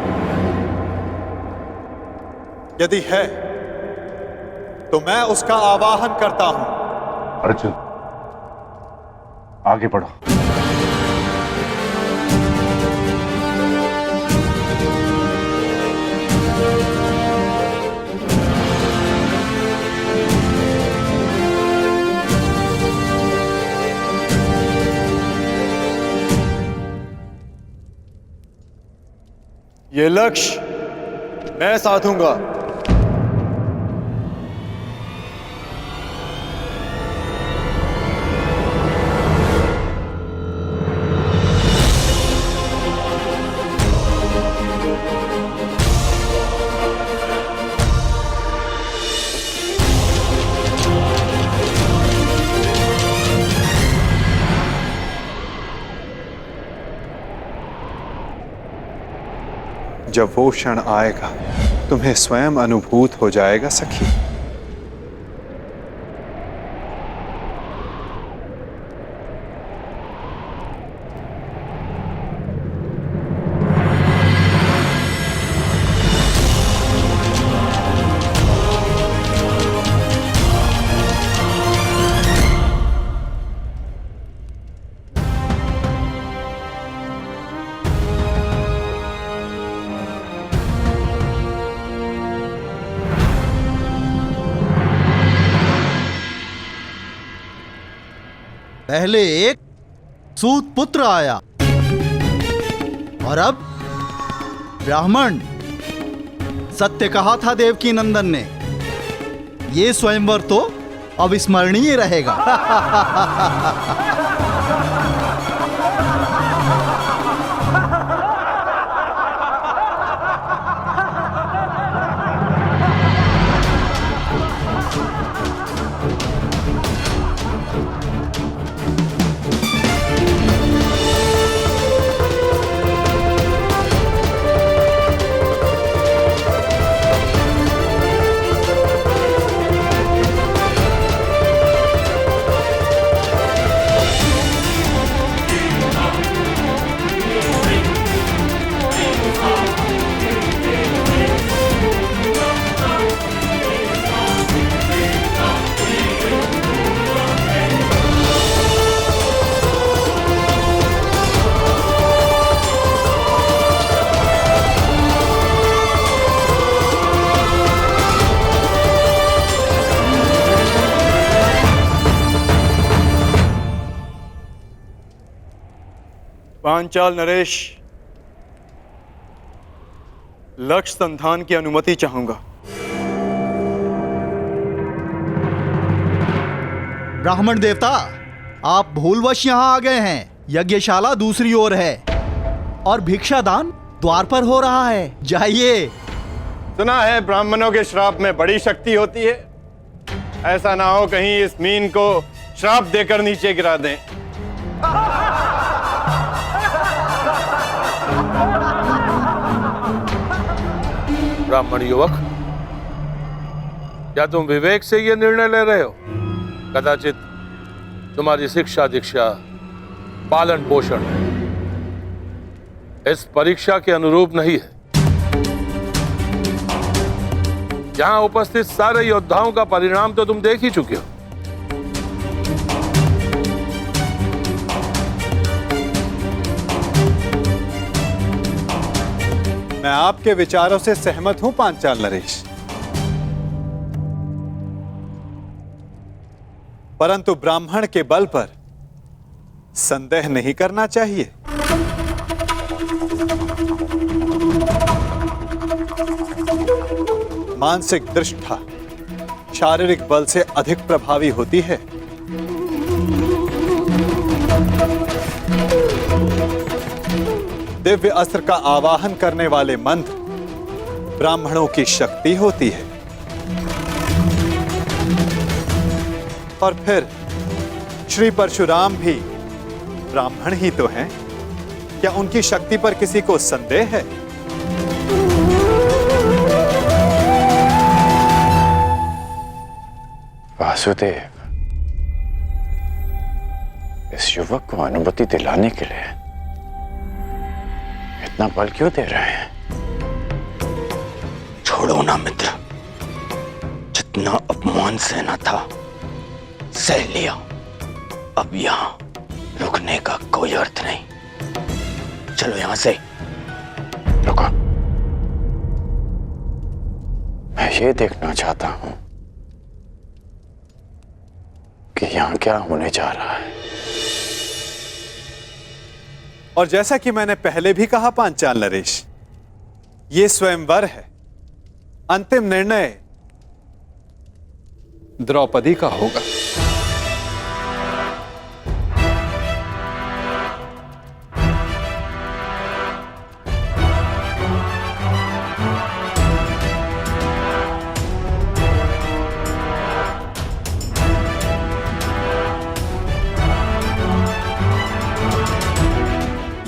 यदि है तो मैं उसका आवाहन करता हूं। अर्जुन, आगे बढ़ो। ये लक्ष्य मैं साधूंगा। जब वो क्षण आएगा तुम्हें स्वयं अनुभूत हो जाएगा सखी। पहले एक सूत पुत्र आया और अब ब्राह्मण। सत्य कहा था देवकी नंदन ने, ये स्वयंवर तो अविस्मरणीय रहेगा। पांचाल नरेश, लक्ष्य संधान की अनुमति चाहूंगा। ब्राह्मण देवता, आप भूलवश यहाँ आ गए हैं। यज्ञशाला दूसरी ओर है और भिक्षादान द्वार पर हो रहा है। जाइए। सुना है ब्राह्मणों के श्राप में बड़ी शक्ति होती है। ऐसा ना हो कहीं इस मीन को श्राप देकर नीचे गिरा दें। ब्राह्मण युवक, क्या तुम विवेक से यह निर्णय ले रहे हो? कदाचित तुम्हारी शिक्षा दीक्षा पालन पोषण इस परीक्षा के अनुरूप नहीं है। यहां उपस्थित सारे योद्धाओं का परिणाम तो तुम देख ही चुके हो। मैं आपके विचारों से सहमत हूं पांचाल नरेश, परंतु ब्राह्मण के बल पर संदेह नहीं करना चाहिए। मानसिक दृष्टा शारीरिक बल से अधिक प्रभावी होती है। दिव्य अस्त्र का आवाहन करने वाले मंत्र ब्राह्मणों की शक्ति होती है। और फिर श्री परशुराम भी ब्राह्मण ही तो हैं। क्या उनकी शक्ति पर किसी को संदेह है? वासुदेव, इस युवक को अनुमति दिलाने के लिए इतना बल क्यों दे रहे हैं? छोड़ो ना मित्र, जितना अपमान दुर्योधन से न था, सह लिया। अब यहां रुकने का कोई अर्थ नहीं। चलो यहां से। रुको, मैं ये देखना चाहता हूं कि यहां क्या होने जा रहा है। और जैसा कि मैंने पहले भी कहा पांचाल नरेश, ये स्वयंवर है। अंतिम निर्णय द्रौपदी का होगा।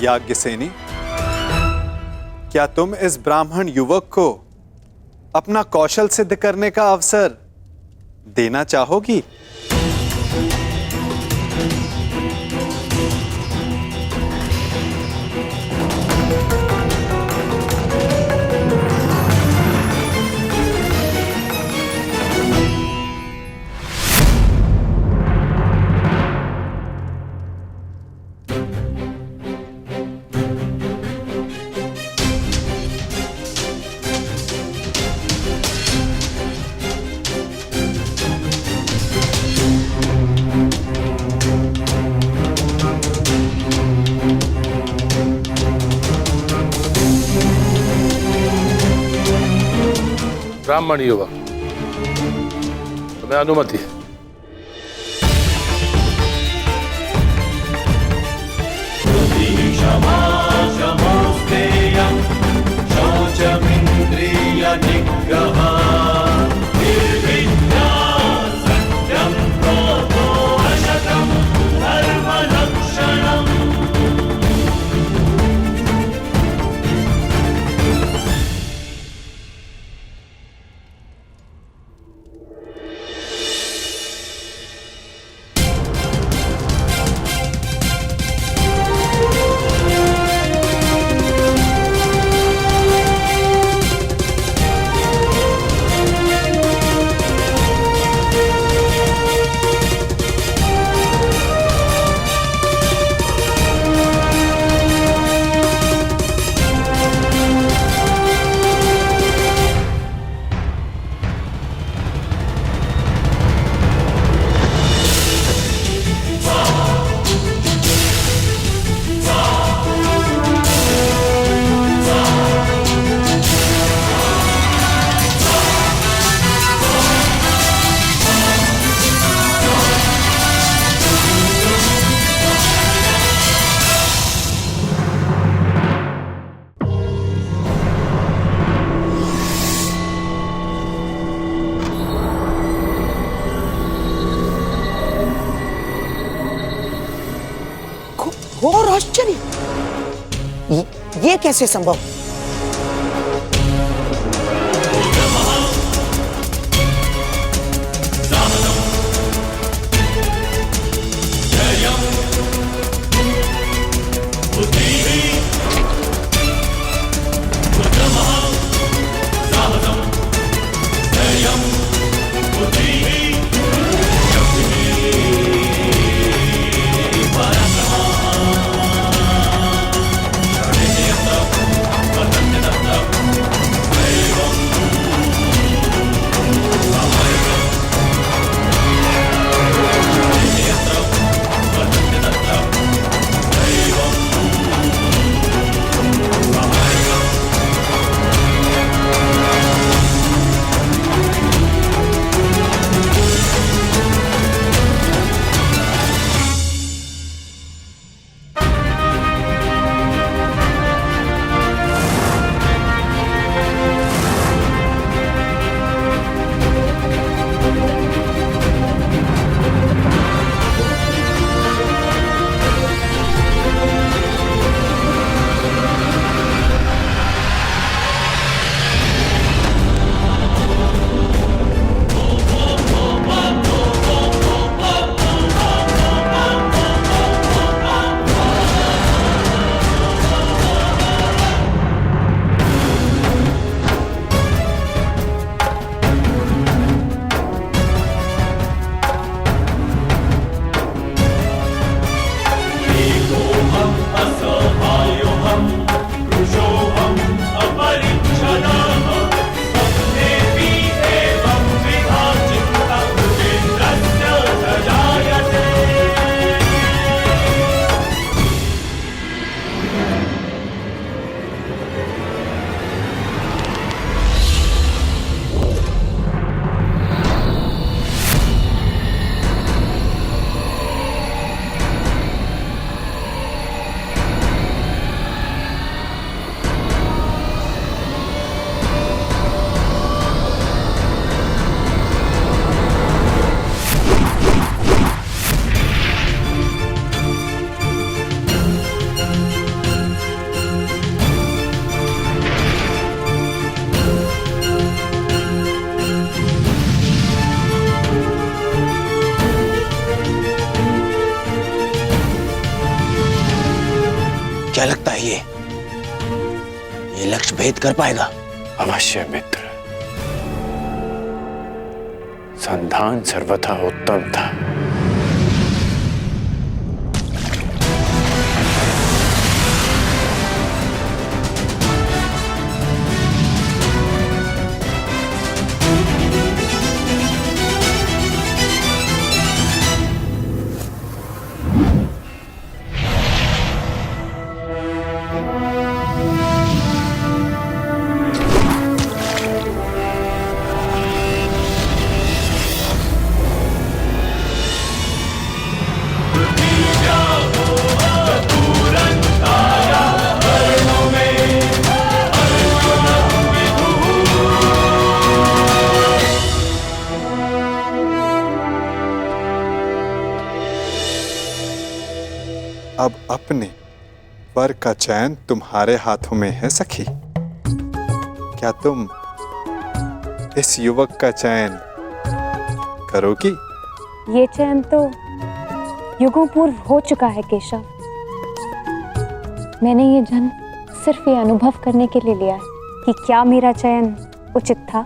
याज्ञसेनी, क्या तुम इस ब्राह्मण युवक को अपना कौशल सिद्ध करने का अवसर देना चाहोगी? ब्राह्मण युवक, तुम्हें अनुमति है। घोर आश्चर्य, ये कैसे संभव? ये लक्ष्य भेद कर पाएगा? अवश्य मित्र। संधान सर्वथा उत्तम था। अब अपने वर का चयन तुम्हारे हाथों में है सखी। क्या तुम इस युवक का चयन करोगी? ये चयन तो युगों पूर्व हो चुका है केशव। मैंने ये जन्म सिर्फ ये अनुभव करने के लिए लिया है कि क्या मेरा चयन उचित था।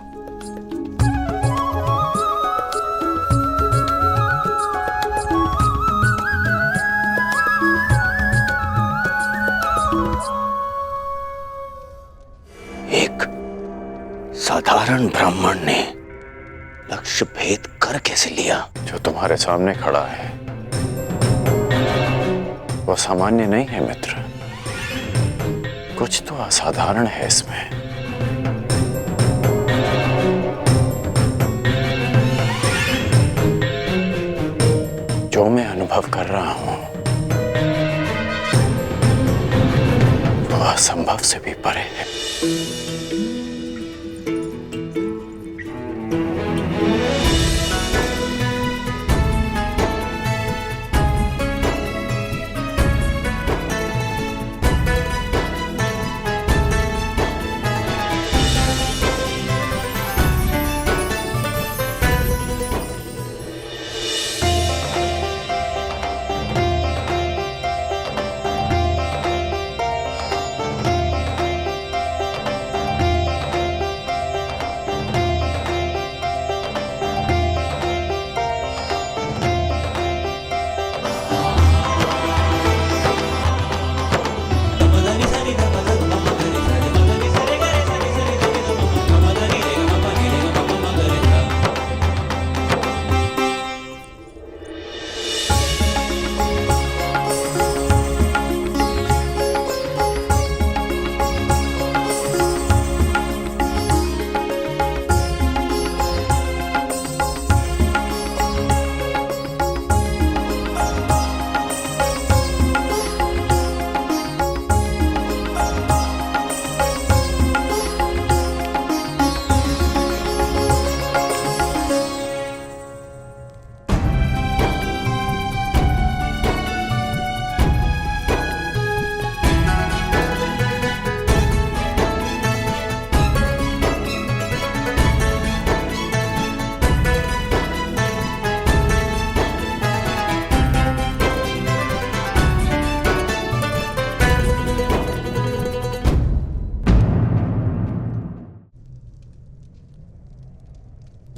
साधारण ब्राह्मण ने लक्ष्य भेद कर कैसे लिया? जो तुम्हारे सामने खड़ा है वो सामान्य नहीं है मित्र। कुछ तो असाधारण है इसमें। जो मैं अनुभव कर रहा हूं वो असंभव से भी परे है।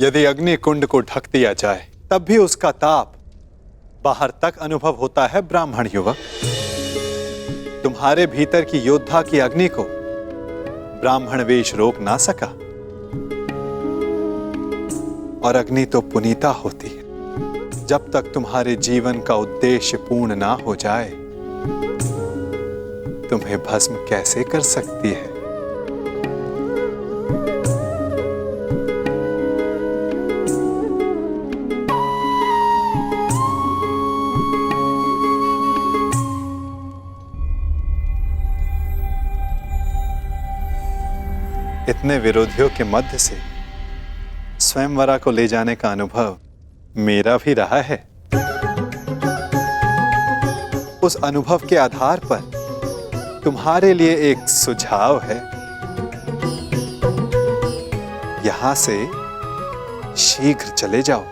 यदि अग्नि कुंड को ढक दिया जाए तब भी उसका ताप बाहर तक अनुभव होता है ब्राह्मण युवक। तुम्हारे भीतर की योद्धा की अग्नि को ब्राह्मण वेश रोक ना सका। और अग्नि तो पुनीता होती है। जब तक तुम्हारे जीवन का उद्देश्य पूर्ण ना हो जाए तुम्हें भस्म कैसे कर सकती है? इतने विरोधियों के मध्य से स्वयंवरा को ले जाने का अनुभव मेरा भी रहा है। उस अनुभव के आधार पर तुम्हारे लिए एक सुझाव है। यहां से शीघ्र चले जाओ।